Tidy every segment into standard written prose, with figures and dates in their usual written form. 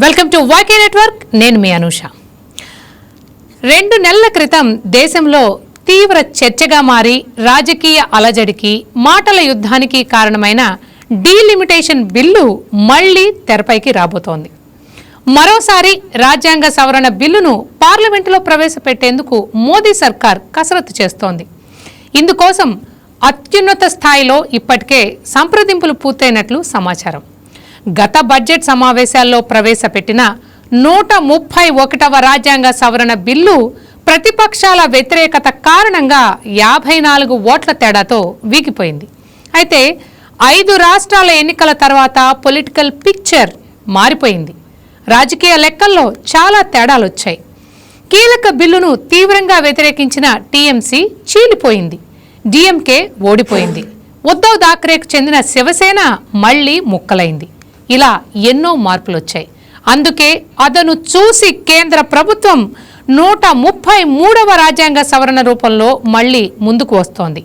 Welcome to YK network. నేను మీ అనూష. 2 నెలల క్రితం దేశంలో తీవ్ర చర్చగా మారి రాజకీయ అలజడికి మాటల యుద్ధానికి కారణమైన డీలిమిటేషన్ బిల్లు మళ్లీ తెరపైకి రాబోతోంది. మరోసారి రాజ్యాంగ సవరణ బిల్లును పార్లమెంటులో ప్రవేశపెట్టేందుకు మోదీ సర్కార్ కసరత్తు చేస్తోంది. ఇందుకోసం అత్యున్నత స్థాయిలో ఇప్పటికే సంప్రదింపులు పూర్తయినట్లు సమాచారం. గత బడ్జెట్ సమావేశాల్లో ప్రవేశపెట్టిన 131వ రాజ్యాంగ సవరణ బిల్లు ప్రతిపక్షాల వ్యతిరేకత కారణంగా 54 ఓట్ల తేడాతో వీగిపోయింది. అయితే 5 రాష్ట్రాల ఎన్నికల తర్వాత పొలిటికల్ పిక్చర్ మారిపోయింది. రాజకీయ లెక్కల్లో చాలా తేడాలొచ్చాయి. కీలక బిల్లును తీవ్రంగా వ్యతిరేకించిన టీఎంసీ చీలిపోయింది. డీఎంకే ఓడిపోయింది. ఉద్ధవ్ థాక్రేకు చెందిన శివసేన మళ్లీ ముక్కలైంది. ఇలా ఎన్నో మార్పులొచ్చాయి. అందుకే అదను చూసి కేంద్ర ప్రభుత్వం 133వ రాజ్యాంగ సవరణ రూపంలో మళ్లీ ముందుకు వస్తోంది.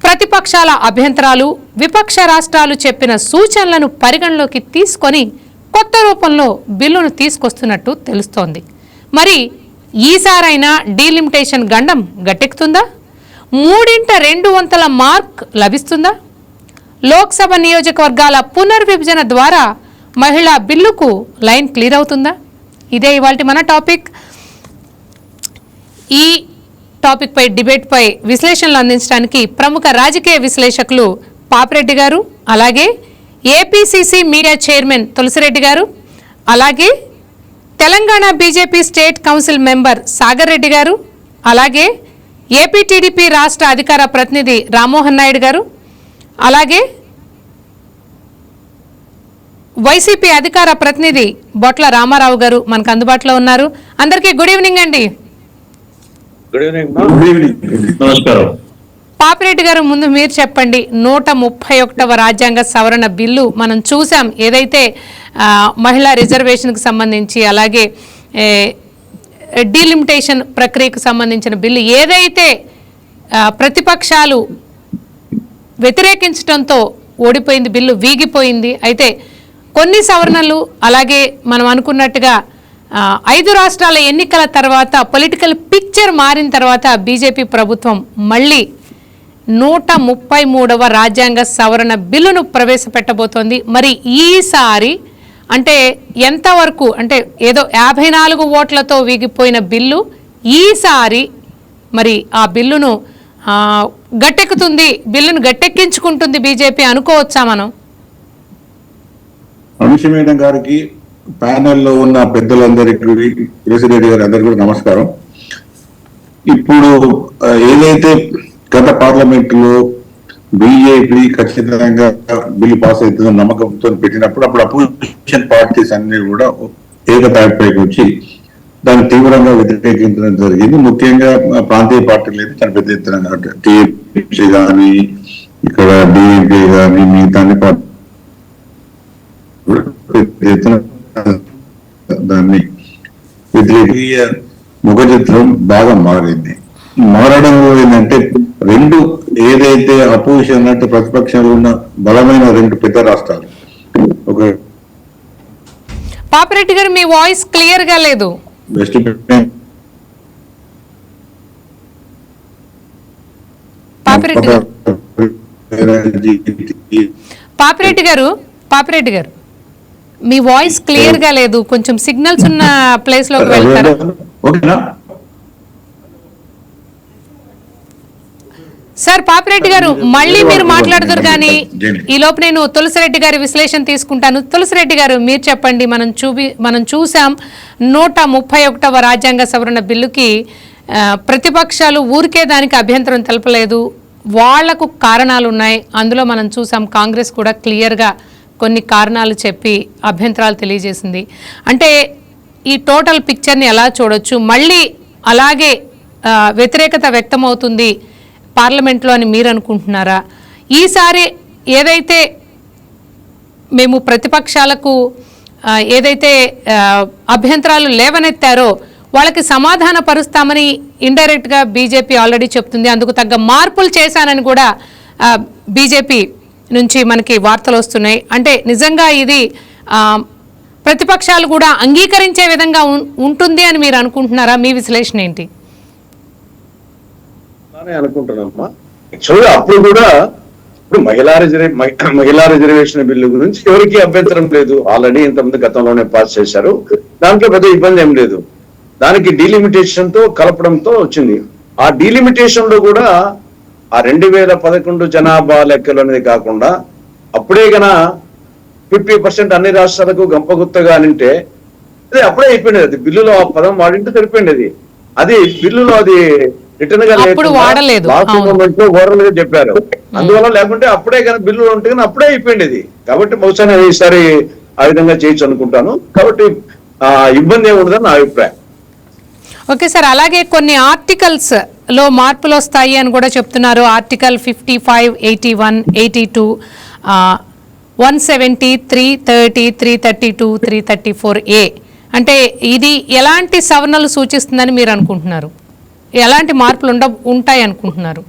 ప్రతిపక్షాల అభ్యంతరాలు, విపక్ష రాష్ట్రాలు చెప్పిన సూచనలను పరిగణలోకి తీసుకొని కొత్త రూపంలో బిల్లును తీసుకొస్తున్నట్టు తెలుస్తోంది. మరి ఈసారైనా డీలిమిటేషన్ గండం గట్టెక్కుతుందా? 3/2 మార్క్ లభిస్తుందా? లోక్సభ నియోజకవర్గాల పునర్విభజన ద్వారా మహిళా బిల్లుకు లైన్ క్లియర్ అవుతుందా? ఇదే ఇవాల్టి మన టాపిక్. ఈ టాపిక్ పై డిబేట్ పై విశ్లేషణలు అందించడానికి ప్రముఖ రాజకీయ విశ్లేషకులు పాపిరెడ్డి గారు, అలాగే ఏపీసీసీ మీడియా చైర్మన్ తులసిరెడ్డి గారు, అలాగే Telangana BJP state council member Sagar Reddy గారు, అలాగే ఏపీ టీడీపీ రాష్ట్ర అధికార ప్రతినిధి రామ్మోహన్ నాయుడు గారు, అలాగే వైసీపీ అధికార ప్రతినిధి బొట్ల రామారావు గారు మనకు అందుబాటులో ఉన్నారు. అందరికీ గుడ్ ఈవినింగ్ అండి. నమస్కారం. పాపిరెడ్డి గారు, ముందు మీరు చెప్పండి. 131వ రాజ్యాంగ సవరణ బిల్లు మనం చూసాం. ఏదైతే మహిళా రిజర్వేషన్కి సంబంధించి, అలాగే డీలిమిటేషన్ ప్రక్రియకు సంబంధించిన బిల్లు ఏదైతే ప్రతిపక్షాలు వ్యతిరేకించడంతో ఓడిపోయింది, బిల్లు వీగిపోయింది. అయితే కొన్ని సవరణలు, అలాగే మనం అనుకున్నట్టుగా 5 రాష్ట్రాల ఎన్నికల తర్వాత పొలిటికల్ పిక్చర్ మారిన తర్వాత బీజేపీ ప్రభుత్వం మళ్ళీ 133వ రాజ్యాంగ సవరణ బిల్లును ప్రవేశపెట్టబోతోంది. మరి ఈసారి అంటే ఎంతవరకు, అంటే ఏదో 54 ఓట్లతో వీగిపోయిన బిల్లు ఈసారి మరి ఆ బిల్లును గట్టెక్కుతుంది, బిల్లును గట్టెక్కించుకుంటుంది బీజేపీ అనుకోవచ్చా మనం? అనుష మేడం గారికి, ప్యానెల్లో ఉన్న పెద్దలందరికీ, తులసిరెడ్డి గారి అందరికీ కూడా నమస్కారం. ఇప్పుడు ఏదైతే గత పార్లమెంటులో బీజేపీ ఖచ్చితంగా బిల్లు పాస్ అవుతుందో నమ్మకంతో పెట్టినప్పుడు అప్పుడు అపోజిషన్ పార్టీస్ అన్ని కూడా ఏకతాటిపైకి వచ్చి దాన్ని తీవ్రంగా వ్యతిరేకించడం జరిగింది. ముఖ్యంగా ప్రాంతీయ పార్టీలు అయితే చాలా పెద్ద ఎత్తున టీఎంసీ కానీ, ఇక్కడ డిఎంకే కానీ, మిగతా అన్ని పార్టీ దాన్ని వ్యతిరేకీయ ముఖ చిత్రం బాగా మారింది. మారడంలో ఏంటంటే ఏదైతే అపోజిషన్ అంటే ప్రతిపక్షంలో ఉన్న బలమైన 2 పెద్ద రాష్ట్రాలు, ఒక పాపిరెడ్డి గారు మీ వాయిస్ క్లియర్ గా లేదు. వెస్ట్ పాపిరెడ్డి గారు మీ వాయిస్ క్లియర్ గా లేదు. కొంచెం సిగ్నల్స్ ఉన్న ప్లేస్ లోకి వెళ్తారా? సార్ పాపిరెడ్డి గారు, మళ్ళీ మీరు మాట్లాడదురు కానీ ఈ లోపు నేను తులసిరెడ్డి గారి విశ్లేషణ తీసుకుంటాను. తులసిరెడ్డి గారు మీరు చెప్పండి. మనం చూసాం 131వ రాజ్యాంగ సవరణ బిల్లుకి ప్రతిపక్షాలు ఊరికే దానికి అభ్యంతరం తెలపలేదు, వాళ్లకు కారణాలు ఉన్నాయి. అందులో మనం చూసాం కాంగ్రెస్ కూడా క్లియర్గా కొన్ని కారణాలు చెప్పి అభ్యంతరాలు తెలియజేసింది. అంటే ఈ టోటల్ పిక్చర్ని ఎలా చూడొచ్చు? మళ్ళీ అలాగే వ్యతిరేకత వ్యక్తమవుతుంది పార్లమెంట్లో అని మీరు అనుకుంటున్నారా? ఈసారి ఏదైతే మేము ప్రతిపక్షాలకు ఏదైతే అభ్యంతరాలు లేవనెత్తారో వాళ్ళకి సమాధాన పరుస్తామని ఇండైరెక్ట్గా బీజేపీ ఆల్రెడీ చెప్తుంది. అందుకు తగ్గ మార్పులు చేశానని కూడా బీజేపీ నుంచి మనకి వార్తలు వస్తున్నాయి. అంటే నిజంగా ఇది ప్రతిపక్షాలు కూడా అంగీకరించే విధంగా ఉంటుంది అని మీరు అనుకుంటున్నారా? మీ విశ్లేషణ ఏంటి? అనుకుంటున్నామ్మా, యాక్చువల్గా అప్పుడు కూడా ఇప్పుడు మహిళా రిజర్వేషన్ బిల్లు గురించి ఎవరికి అభ్యంతరం లేదు. ఆల్రెడీ ఇంతమంది గతంలోనే పాస్ చేశారు, దాంట్లో పెద్ద ఇబ్బంది ఏం లేదు. దానికి డీలిమిటేషన్ తో కలపడంతో వచ్చింది. ఆ డీలిమిటేషన్ లో కూడా ఆ 2011 జనాభా లెక్కలు అనేది కాకుండా అప్పుడే గన 50% అన్ని రాష్ట్రాలకు గంపగుత్తగా అనింటే అది అప్పుడే అయిపోయింది. అది బిల్లులో ఆ పదం వాడింటే సరిపోయింది. అది బిల్లులో అది రిటర్న్ గా లాస్ట్ మూమెంట్ లో ఓరల్గా చెప్పారు. అందువల్ల లేకుంటే అప్పుడే కానీ బిల్లులు ఉంటే కానీ అప్పుడే అయిపోయింది. కాబట్టి బహుశా నేను ఈసారి ఆ విధంగా చేయొచ్చు అనుకుంటాను. కాబట్టి ఇబ్బంది ఏమి ఉండదని నా అభిప్రాయం. ఓకే సార్, అలాగే కొన్ని ఆర్టికల్స్ లో మార్పులు వస్తాయి అని కూడా చెప్తున్నారు. ఆర్టికల్ 55, 81, 82, 170, 330, 332, 334A అంటే ఇది ఎలాంటి సవరణలు సూచిస్తుందని మీరు అనుకుంటున్నారు? ఎలాంటి మార్పులు ఉంటాయి అనుకుంటున్నారు?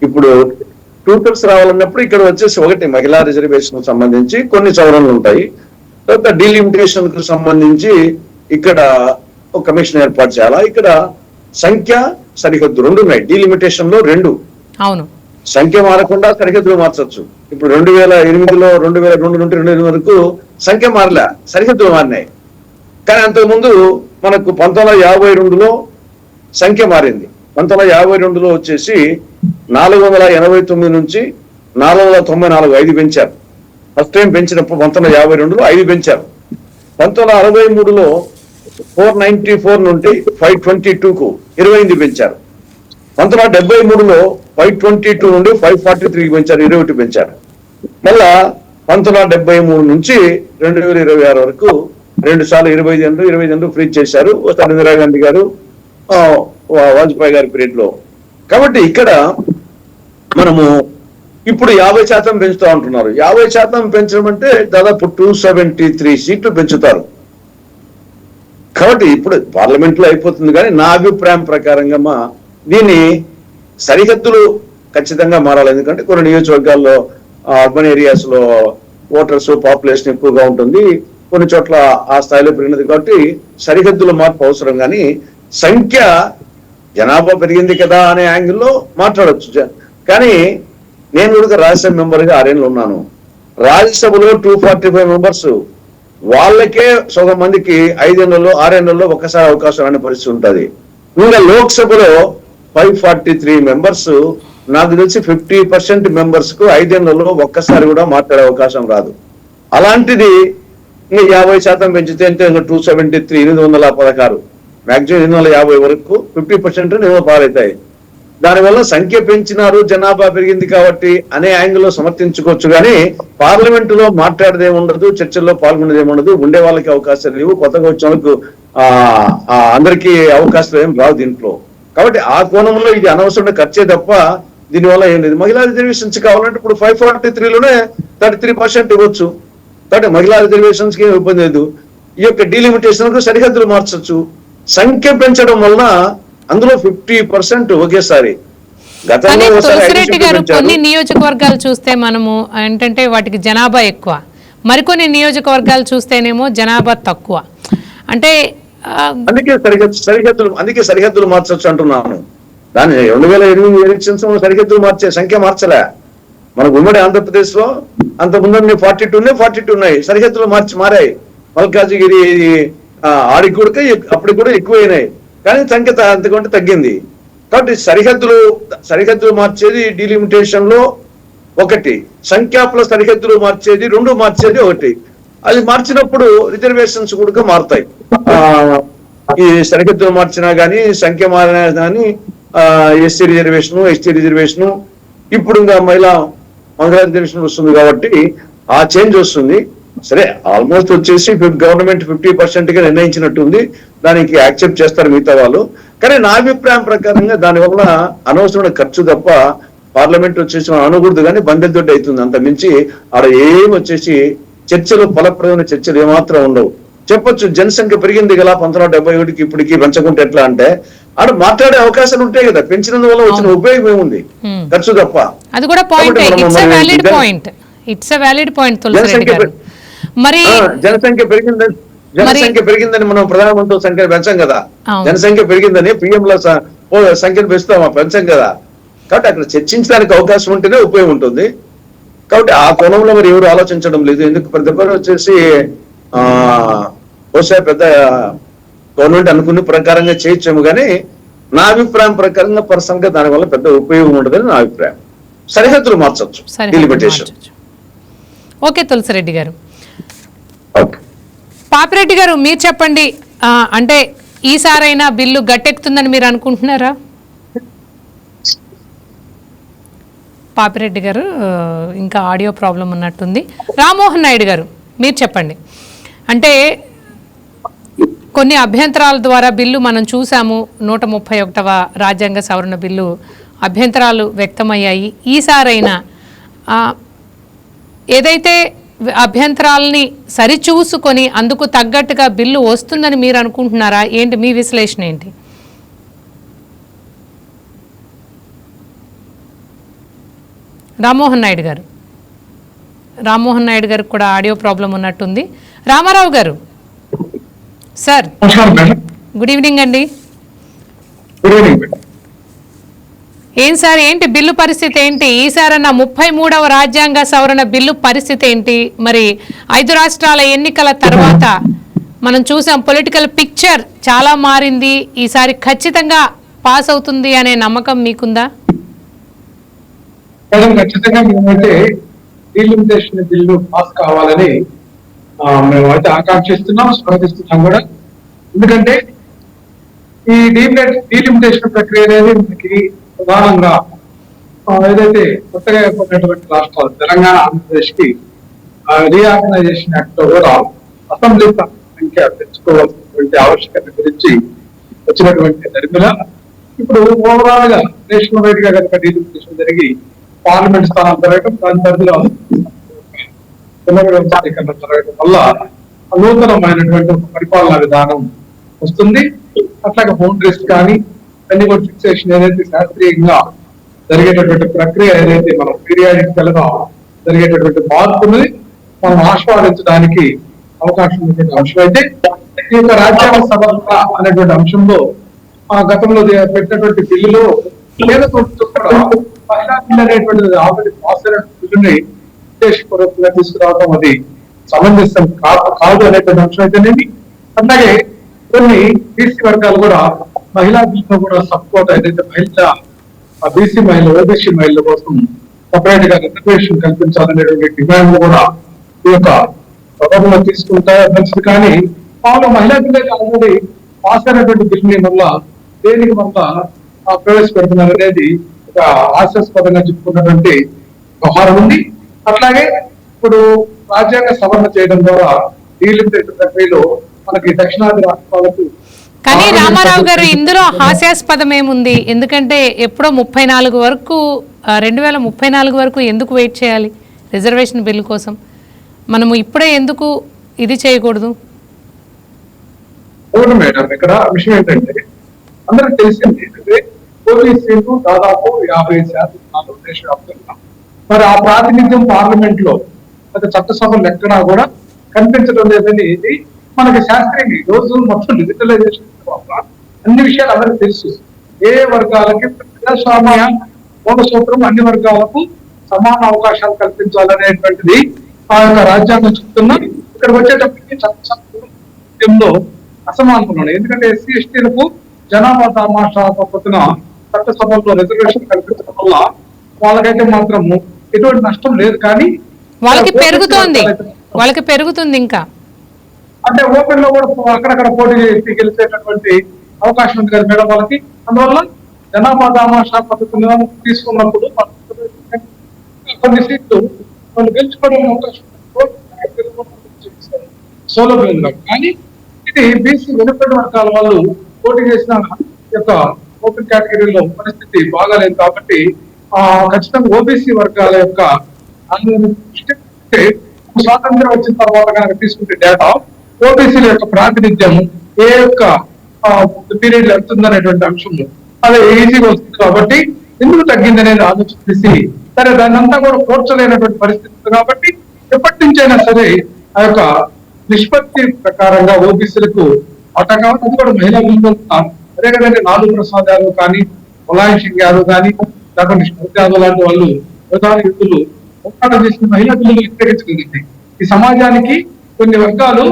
ఇప్పుడు టూటర్స్ రావాలన్నప్పుడు ఇక్కడ వచ్చేసి ఒకటి మహిళా రిజర్వేషన్ సంబంధించి కొన్ని సవరణలు ఉంటాయి. తర్వాత డీలిమిటేషన్ కు సంబంధించి ఇక్కడ ఒక కమిషన్ ఏర్పాటు చేయాలా. ఇక్కడ సంఖ్య సరిహద్దు 2 ఉన్నాయి. డీలిమిటేషన్ లో 2 అవును, సంఖ్య మారకుండా సరిహద్దులు మార్చొచ్చు. ఇప్పుడు 2008లో 2002 నుండి 2008 వరకు సంఖ్య మారలే, సరిహద్దులు మారినాయి. కానీ అంతకుముందు మనకు 1952లో సంఖ్య మారింది. 1952లో వచ్చేసి 489 నుంచి 494 5 పెంచారు. ఫస్ట్ టైం పెంచినప్పుడు 1952లో 5 పెంచారు. 1963లో 494 నుండి 522కు 28 పెంచారు. 1973లో 522 నుండి 543 పెంచారు, 21 పెంచారు. మళ్ళా 1973 నుంచి 2026 వరకు 2 సార్లు 25 ఏళ్ళు ఫ్రీజ్ చేశారు. ఒకసారి ఇందిరాగాంధీ గారు, వాజ్పేయి గారి పీరియడ్ లో. కాబట్టి ఇక్కడ మనము ఇప్పుడు 50% పెంచుతా ఉంటున్నారు. 50% పెంచడం అంటే దాదాపు 273 సీట్లు పెంచుతారు. కాబట్టి ఇప్పుడు పార్లమెంట్ లో అయిపోతుంది. కానీ నా అభిప్రాయం ప్రకారంగా దీన్ని సరిహద్దులు ఖచ్చితంగా మారాలి. ఎందుకంటే కొన్ని నియోజకవర్గాల్లో అర్బన్ ఏరియాస్ లో ఓటర్స్ పాపులేషన్ ఎక్కువగా ఉంటుంది, కొన్ని చోట్ల ఆ స్థాయిలో పెరిగినది. కాబట్టి సరిహద్దుల మార్పు అవసరం. కానీ సంఖ్య జనాభా పెరిగింది కదా అనే యాంగిల్లో మాట్లాడచ్చు. కానీ నేను కూడా రాజ్యసభ మెంబర్ గా 6 ఏళ్ళు ఉన్నాను. రాజ్యసభలో 245 మెంబర్స్, వాళ్ళకే సగం మందికి 5 ఏళ్లలో 6 ఏళ్లలో ఒక్కసారి అవకాశం అనే పరిస్థితి ఉంటుంది. ఇంకా లోక్సభలో 543 మెంబర్స్, నాకు తెలిసి 50% మెంబర్స్ కు 5 ఏళ్లలో ఒక్కసారి కూడా మాట్లాడే అవకాశం రాదు. అలాంటిది ఇంకా 50% పెంచితే అంటే 273, 816, మాక్సిమం 850 వరకు 50% ఏమో పాలవుతాయి. దానివల్ల సంఖ్య పెంచినారు, జనాభా పెరిగింది కాబట్టి అనే యాంగిల్లో సమర్థించుకోవచ్చు. కానీ పార్లమెంటులో మాట్లాడేదే ఉండదు, చర్చల్లో పాల్గొనేది ఏముండదు, ఉండే వాళ్ళకి అవకాశాలు లేవు, కొత్తగా వచ్చిన వాళ్ళకు అందరికీ అవకాశాలు ఏం రావు దీంట్లో. కాబట్టి ఆ కోణంలో ఇది అనవసరమైన ఖర్చే తప్ప దీనివల్ల ఏం లేదు. మహిళా రిజర్వేషన్స్ కావాలంటే ఇప్పుడు 543లోనే 33% ఇవ్వచ్చు. కాబట్టి మహిళా రిజర్వేషన్స్ కి ఇబ్బంది లేదు. ఈ యొక్క డీలిమిటేషన్ కు సరిహద్దులు మార్చొచ్చు. సంఖ్య పెంచడం వలన అందులో 50% ఒకేసారి. తులసిరెడ్డి గారు, కొన్ని నియోజకవర్గాలు చూస్తే మనము ఏంటంటే వాటికి జనాభా ఎక్కువ, మరికొన్ని నియోజకవర్గాలు చూస్తేనేమో జనాభా తక్కువ. అంటే అందుకే సరిహద్దులు మార్చొచ్చు అంటున్నాను. దాన్ని 2008 ఎలక్షన్స్ సరిహద్దులు మార్చే సంఖ్య మార్చలే. మనకు ఉమ్మడి ఆంధ్రప్రదేశ్ లో అంత ముందు 42 ఉన్నాయి, సరిహద్దులు మారాయి. మల్కాజిగిరి ఆడికి కూడా అప్పటికి కూడా ఎక్కువైనాయి, కానీ సంఖ్య అంతకంటే తగ్గింది. కాబట్టి సరిహద్దులు మార్చేది డీలిమిటేషన్ లో ఒకటి, సంఖ్యాపుల సరిహద్దులు మార్చేది 2 మార్చేది ఒకటి. అది మార్చినప్పుడు రిజర్వేషన్స్ కూడా మారుతాయి. ఈ సరిహద్దులు మార్చినా గానీ, సంఖ్య మారినా కానీ ఎస్సీ రిజర్వేషన్, ఎస్టీ రిజర్వేషన్, ఇప్పుడు ఇంకా మహిళా రిజర్వేషన్ వస్తుంది కాబట్టి ఆ చేంజ్ వస్తుంది. సరే, ఆల్మోస్ట్ వచ్చేసి గవర్నమెంట్ 50% గా నిర్ణయించినట్టుంది, దానికి యాక్సెప్ట్ చేస్తారు మిగతా వాళ్ళు. కానీ నా అభిప్రాయం ప్రకారంగా దానివల్ల అనవసరమైన ఖర్చు తప్ప పార్లమెంట్ వచ్చేసి మనం అనకూడదు, కానీ బందెద్దొడ్డి అవుతుంది. అంత మించి ఆడ ఏం వచ్చేసి చర్చలు, ఫలప్రదమైన చర్చలు ఏమాత్రం ఉండవు. చెప్పొచ్చు జనసంఖ్య పెరిగింది కదా 1971కి ఇప్పటికి పెంచకుంటే ఎట్లా అంటే, ఆడ మాట్లాడే అవకాశాలు ఉంటాయి కదా. పెంచినందువల్ల వచ్చిన ఉపయోగం ఏముంది? ఖర్చు తప్ప. అది కూడా point, it's a valid point. It's a valid point Tulasireddy గారు. మరి జనసంఖ్య పెరిగిందని మనం ప్రధానమంత్రి సంఖ్యను పెంచాం కదా, జనసంఖ్య పెరిగిందని పిఎంల సంఖ్యను పెంచాం కదా. కాబట్టి అక్కడ చర్చించడానికి అవకాశం ఉంటేనే ఉపయోగం ఉంటుంది. కాబట్టి ఆ కోణంలో మరి ఎవరు ఆలోచించడం లేదు. ఎందుకు ప్రతి ఒక్కరు వచ్చేసి బహుశా పెద్ద గవర్నమెంట్ అనుకునే ప్రకారంగా చేయొచ్చాము, కానీ నా అభిప్రాయం ప్రకారంగా పర్సనల్ గా దానివల్ల పెద్ద ఉపయోగం ఉండదని నా అభిప్రాయం. సరిహద్దులు మార్చొచ్చు, డిలిమిటేషన్. ఓకే తులసిరెడ్డి గారు. పాపిరెడ్డి గారు మీరు చెప్పండి, అంటే ఈసారైనా బిల్లు గట్టెక్కుతుందని మీరు అనుకుంటున్నారా? పాపిరెడ్డి గారు ఇంకా ఆడియో ప్రాబ్లం ఉన్నట్టుంది. రామ్మోహన్ నాయుడు గారు మీరు చెప్పండి. అంటే కొన్ని అభ్యంతరాల ద్వారా బిల్లు మనం చూసాము, 131వ రాజ్యాంగ సవరణ బిల్లు అభ్యంతరాలు వ్యక్తమయ్యాయి. ఈసారైనా ఏదైతే అభ్యంతరాలని సరిచూసుకొని అందుకు తగ్గట్టుగా బిల్లు వస్తుందని మీరు అనుకుంటున్నారా? ఏంటి మీ విశ్లేషణ ఏంటి? రామ్మోహన్ నాయుడు గారికి కూడా ఆడియో ప్రాబ్లం ఉన్నట్టుంది. రామారావు గారు సార్, గుడ్ ఈవినింగ్ అండి. ఏం సార్, ఏంటి బిల్లు పరిస్థితి ఏంటి? ఈసారన్న 33వ రాజ్యాంగ సవరణ బిల్లు పరిస్థితి ఏంటి? మరి 5 రాష్ట్రాల ఎన్నికల తర్వాత మనం చూసాం, పొలిటికల్ పిక్చర్ చాలా మారింది. ఈసారి ఖచ్చితంగా పాస్ అవుతుంది అనే నమ్మకం మీకుందా? ఖచ్చితంగా మేమైతే డీలిమిటేషన్ బిల్లు పాస్ కావాలని మేమైతే ఆకాంక్షిస్తున్నాం, స్వాగతిస్తున్నాం కూడా. ఎందుకంటే ఈ డీలిమిటేషన్ ప్రక్రియ అనేది మనకి ప్రధానంగా ఏదైతే కొత్తగా ఏర్పడినటువంటి రాష్ట్రాలు తెలంగాణ, ఆంధ్రప్రదేశ్ కి రీఆర్గనైజేషన్ యాక్ట్ లో కూడా అసెంబ్లీ సంఖ్య పెంచుకోవాల్సినటువంటి ఆవశ్యకత గురించి వచ్చినటువంటి దరిమిల ఇప్పుడు ఓవరాల్ గా నేషనల్ వైడ్ గా కనుక డీలిమిటేషన్ జరిగి పార్లమెంట్ స్థానాలు పెరగడం, దాని పరిధిలో పునర్వ్యవస్థీకరణ జరగడం వల్ల నూతనమైనటువంటి ఒక పరిపాలనా విధానం వస్తుంది. అట్లాగే బౌండరీస్ కానీ అన్ని కూడా ఫిక్సేషన్ ఏదైతే శాస్త్రీయంగా జరిగేటటువంటి ప్రక్రియ ఏదైతే మనం పీరియాడికల్ గా జరిగేటటువంటి మార్పుని మనం ఆస్వాదించడానికి అవకాశం ఉన్నటువంటి అంశం అయితే ఈ యొక్క రాజ్యాంగ సవరణ అనేటువంటి అంశంలో గతంలో పెట్టినటువంటి బిల్లులో మహిళా బిల్లు అనేటువంటిది ఆల్రెడీ పాస్ అయిన బిల్లుని ఉద్దేశపూర్వకంగా తీసుకురావడం అది సమంజసం కాదు అనేటువంటి అంశం అయితేనేమి, అలాగే కొన్ని బీసీ వర్గాలు కూడా మహిళా బిల్లులో కూడా సపోర్ట్ ఏదైతే బీసీ మహిళలు, ఓబీసీ మహిళల కోసం సపరేట్ గా రిజర్వేషన్ కల్పించాలనేటువంటి డిమాండ్ కూడా ఈ యొక్క సభలో తీసుకుంటారు. కానీ వాళ్ళు మహిళా బిల్లు ఆల్రెడీ పాస్ అయినటువంటి బిల్లుని వల్ల దేనికి వల్ల ప్రవేశపెడుతున్నారు అనేది ఒక హాస్యాస్పదంగా చెప్పుకున్నటువంటి వ్యవహారం ఉంది. అట్లాగే ఇప్పుడు రాజ్యాంగ సవరణ చేయడం ద్వారా డీలిమిటేషన్ ప్రక్రియలో మనకి దక్షిణాది రాష్ట్రాలకు. కానీ రామారావు గారు, ఇందులో హాస్యాస్పదం ఏముంది? ఎందుకంటే ఎప్పుడో 34 వరకు 2034 వరకు ఎందుకు వెయిట్ చేయాలి రిజర్వేషన్ బిల్లు కోసం? మనము ఇప్పుడే ఎందుకు ఇది చేయకూడదు? అవును మేడం, ఇక్కడ విషయం ఏంటంటే అందరికి తెలిసింది ఏంటంటే పోలీసులు దాదాపు 50% దేశవ్యాప్తంగా. మరి ఆ ప్రాతినిధ్యం పార్లమెంట్ లో చట్టసభలు ఎక్కడా కూడా కనిపించడం లేదని ఇది మనకి శాస్త్రీయంగా ఈ రోజు మొత్తం డిజిటలైజేషన్ అన్ని విషయాలు అందరికి తెలుసు. ఏ వర్గాలకి ప్రజాస్వామ్య మూల సూత్రం అన్ని వర్గాలకు సమాన అవకాశాలు కల్పించాలనేటువంటిది ఆ యొక్క రాజ్యాంగం చెప్తున్నా. ఇక్కడ వచ్చేటప్పటికి చట్టసభలో అసమానతలు ఉన్నాయి. ఎందుకంటే ఎస్సీ ఎస్టీలకు జనాభా తమాషా పద్ధతిన చట్టసభల్లో రిజర్వేషన్ కల్పించడం వల్ల వాళ్ళకైతే మాత్రము ఎటువంటి నష్టం లేదు. కానీ వాళ్ళకి పెరుగుతుంది ఇంకా అంటే ఓపెన్ లో కూడా అక్కడక్కడ పోటీ చేసి గెలిచేటటువంటి అవకాశం ఉంది కదా మేడం వాళ్ళకి. అందువల్ల జనాభా తమాషా పద్ధతిని తీసుకున్నప్పుడు కొన్ని సీట్లు వాళ్ళు గెలుచుకోవడం అవకాశం సౌలభ్యంగా. కానీ ఇది బీసీ వెనుకబడిన వర్గాల వాళ్ళు పోటీ చేసిన యొక్క ఓపెన్ కేటగిరీలో పరిస్థితి బాగాలేదు. కాబట్టి ఖచ్చితంగా ఓబీసీ వర్గాల యొక్క స్వాతంత్రం వచ్చిన తర్వాత కనుక తీసుకుంటే డేటా ఓబీసీల యొక్క ప్రాతినిధ్యం ఏ యొక్క పీరియడ్ వెళ్తుందనేటువంటి అంశం అదే ఈజీగా వస్తుంది. కాబట్టి ఎందుకు తగ్గింది అనేది ఆలోచన చేసి సరే దాన్ని అంతా కూడా కూర్చలేనటువంటి పరిస్థితి ఉంది కాబట్టి ఎప్పటి నుంచైనా సరే ఆ యొక్క నిష్పత్తి ప్రకారంగా ఓబీసీలకు అట కాబట్టి అది కూడా మహిళా బిల్లు అదే కదండి లాలూ ప్రసాద్ యాదవ్ కానీ ములాయం సింగ్ యాదవ్ కానీ లేకపోతే శరద్ యాదవ్ లాంటి వాళ్ళు ప్రధాన వ్యక్తులు పోరాటం చేసిన మహిళా బిల్లులు వ్యతిరేకించగలిగింది. ఈ సమాజానికి కొన్ని వర్గాలు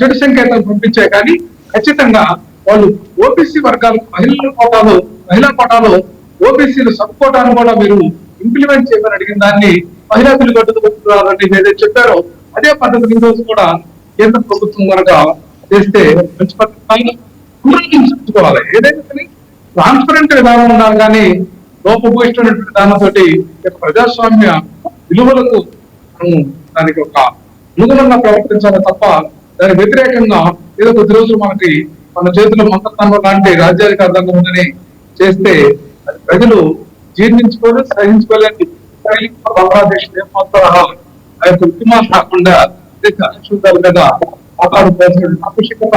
చెడు సంకేతాలు పంపించాయి కానీ ఖచ్చితంగా వాళ్ళు ఓబీసీ వర్గాలకు మహిళా కోటాలో ఓబీసీలు సబ్ కోటాను కూడా మీరు ఇంప్లిమెంట్ చేయమని అడిగిన దాన్ని మహిళా బిల్లు కట్టుకుంటున్నారని ఏదైతే చెప్పారో అదే పద్ధతిని ఈ రోజు కూడా కేంద్ర ప్రభుత్వం కనుక చేస్తే మంచి పద్ధతి చూసుకోవాలి. ఏదైతే ట్రాన్స్పరెంట్ విధానం ఉన్నారు కానీ లోపభూయిష్టమైనటువంటి విధానంతో ప్రజాస్వామ్య విలువలకు మనం దానికి ఒక అనుగుణంగా ప్రవర్తించాలి తప్ప దాని వ్యతిరేకంగా ఏదో కొద్ది రోజులు మనకి మన చేతిలో మంత్రతంలో లాంటి రాజ్యాధికారంగా ఉందని చేస్తే అది ప్రజలు జీర్ణించుకోవాలి, సహించుకోలేని బంగ్లాదేశ్ నేపాల్ ఆ యొక్క ఉద్యమాలు కాకుండా అక్షుతాల మీద మాట్లాడుకోవాల్సిన ఆవశ్యకత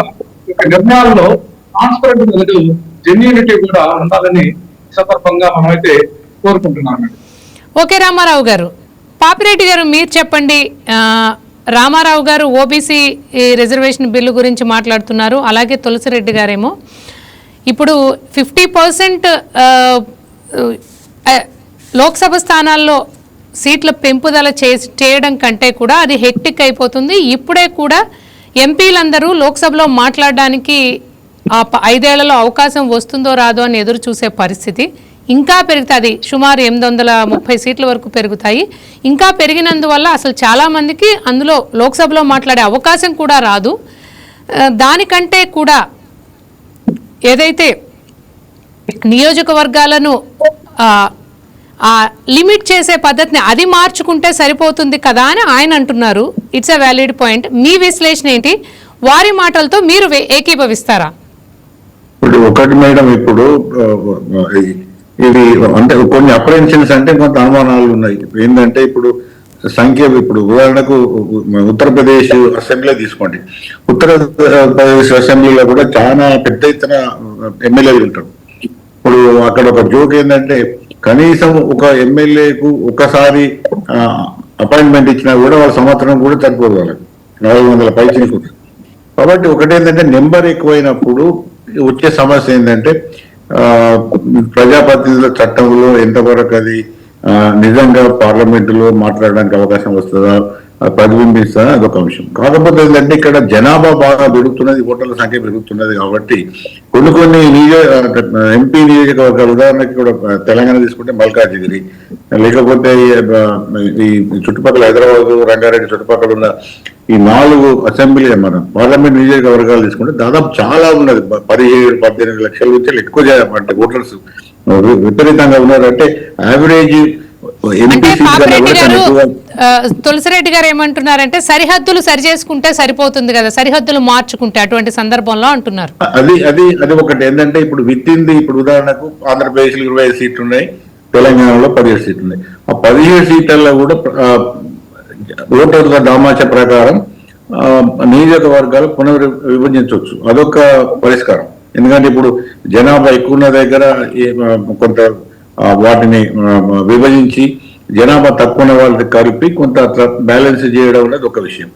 యొక్క నిర్ణయాల్లో ట్రాన్స్పరెంట్ మరియు జెన్యూనిటీ కూడా ఉండాలని సందర్భంగా మనమైతే కోరుకుంటున్నాం. ఓకే రామారావు గారు, పాపిరెడ్డి గారు మీరు చెప్పండి. రామారావు గారు ఓబీసీ రిజర్వేషన్ బిల్లు గురించి మాట్లాడుతున్నారు, అలాగే తులసిరెడ్డి గారేమో ఇప్పుడు 50% లోక్సభ స్థానాల్లో సీట్ల పెంపుదల చేయడం కంటే కూడా అది హెక్టిక్ అయిపోతుంది. ఇప్పుడే కూడా ఎంపీలందరూ లోక్సభలో మాట్లాడడానికి 5 ఏళ్లలో అవకాశం వస్తుందో రాదో అని ఎదురు చూసే పరిస్థితి. ఇంకా పెరుగుతుంది, సుమారు 830 సీట్ల వరకు పెరుగుతాయి. ఇంకా పెరిగినందువల్ల అసలు చాలామందికి అందులో లోక్సభలో మాట్లాడే అవకాశం కూడా రాదు. దానికంటే కూడా ఏదైతే నియోజకవర్గాలను లిమిట్ చేసే పద్ధతిని అది మార్చుకుంటే సరిపోతుంది కదా అని ఆయన అంటున్నారు. It's a valid point. మీ విశ్లేషణ ఏంటి? వారి మాటలతో మీరు ఏకీభవిస్తారా? ఇప్పుడు ఒకటి మేడం, ఇప్పుడు ఇది అంటే కొన్ని అప్రహెన్షన్స్ అంటే కొంత అనుమానాలు ఉన్నాయి. ఏంటంటే ఇప్పుడు సంఖ్య, ఇప్పుడు ఉదాహరణకు ఉత్తరప్రదేశ్ అసెంబ్లీ తీసుకోండి. ఉత్తరప్రదేశ్ అసెంబ్లీలో కూడా చాలా పెద్ద ఎత్తున ఎమ్మెల్యేలు ఉంటారు. ఇప్పుడు అక్కడ ఒక జోక్ ఏంటంటే కనీసం ఒక ఎమ్మెల్యేకు ఒకసారి అపాయింట్మెంట్ ఇచ్చినా కూడా వాళ్ళ సంవత్సరం కూడా సరిపోదు, వాళ్ళకి 400 పైచిలకు. కాబట్టి ఒకటేంటంటే నెంబర్ ఎక్కువైనప్పుడు వచ్చే సమస్య ఏంటంటే ప్రజాప్రతినిధుల చట్టంలో ఎంతవరకు అది నిజంగా పార్లమెంటులో మాట్లాడడానికి అవకాశం వస్తుందా, ప్రతిబింబిస్తుందా, అదొక అంశం. కాకపోతే ఏంటంటే ఇక్కడ జనాభా బాగా పెరుగుతున్నది, ఓటర్ల సంఖ్య పెరుగుతున్నది కాబట్టి కొన్ని ఎంపీ నియోజకవర్గాలు, ఉదాహరణకి కూడా తెలంగాణ తీసుకుంటే మల్కాజిగిరి, లేకపోతే ఈ చుట్టుపక్కల హైదరాబాద్, రంగారెడ్డి చుట్టుపక్కల ఉన్న ఈ 4 అసెంబ్లీ మన పార్లమెంట్ నియోజకవర్గాలు తీసుకుంటే దాదాపు చాలా ఉన్నది. 17-18 లక్షల నుంచి ఎక్కువ అంటే ఓటర్స్ విపరీతంగా ఉన్నారు. అంటే యావరేజ్ తులసిరెడ్డి గారు ఏమంటున్నారంటే సరిహద్దులు సరి చేసుకుంటే సరిపోతుంది కదా, సరిహద్దులు మార్చుకుంటే అటువంటి సందర్భంలో అంటున్నారు. అది ఒకటి ఏంటంటే ఇప్పుడు ఇప్పుడు ఉదాహరణకు ఆంధ్రప్రదేశ్ లో 25 సీట్లు ఉన్నాయి, తెలంగాణలో 17 సీట్లు ఉన్నాయి. ఆ 17 సీట్లలో కూడా ఓటర్ల దామాష ప్రకారం నియోజకవర్గాలు పునర్విభజించవచ్చు. అదొక పరిష్కారం. ఎందుకంటే ఇప్పుడు జనాభా ఎక్కువ ఉన్న దగ్గర కొంత వాటిని విభజించి జనాభా తక్కువ ఉన్న వాళ్ళకి కలిపి కొంత బ్యాలెన్స్ చేయడం అనేది ఒక విషయం.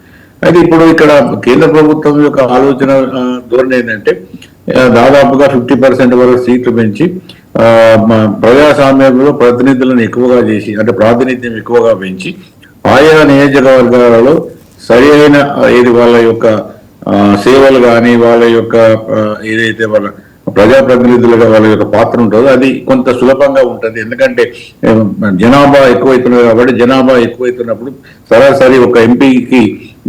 అయితే ఇప్పుడు ఇక్కడ కేంద్ర ప్రభుత్వం యొక్క ఆలోచన ధోరణి ఏంటంటే దాదాపుగా 50% వరకు సీట్లు పెంచి ప్రజాస్వామ్యంలో ప్రతినిధులను ఎక్కువగా చేసి, అంటే ప్రాతినిధ్యం ఎక్కువగా పెంచి ఆయా నియోజకవర్గాలలో సరి అయిన ఏది వాళ్ళ యొక్క సేవలు కానీ వాళ్ళ యొక్క ఏదైతే వాళ్ళ ప్రజాప్రతినిధులుగా వాళ్ళ యొక్క పాత్ర ఉంటుందో అది కొంత సులభంగా ఉంటుంది. ఎందుకంటే జనాభా ఎక్కువైతున్నది కాబట్టి, జనాభా ఎక్కువైతున్నప్పుడు సరాసరి ఒక ఎంపీకి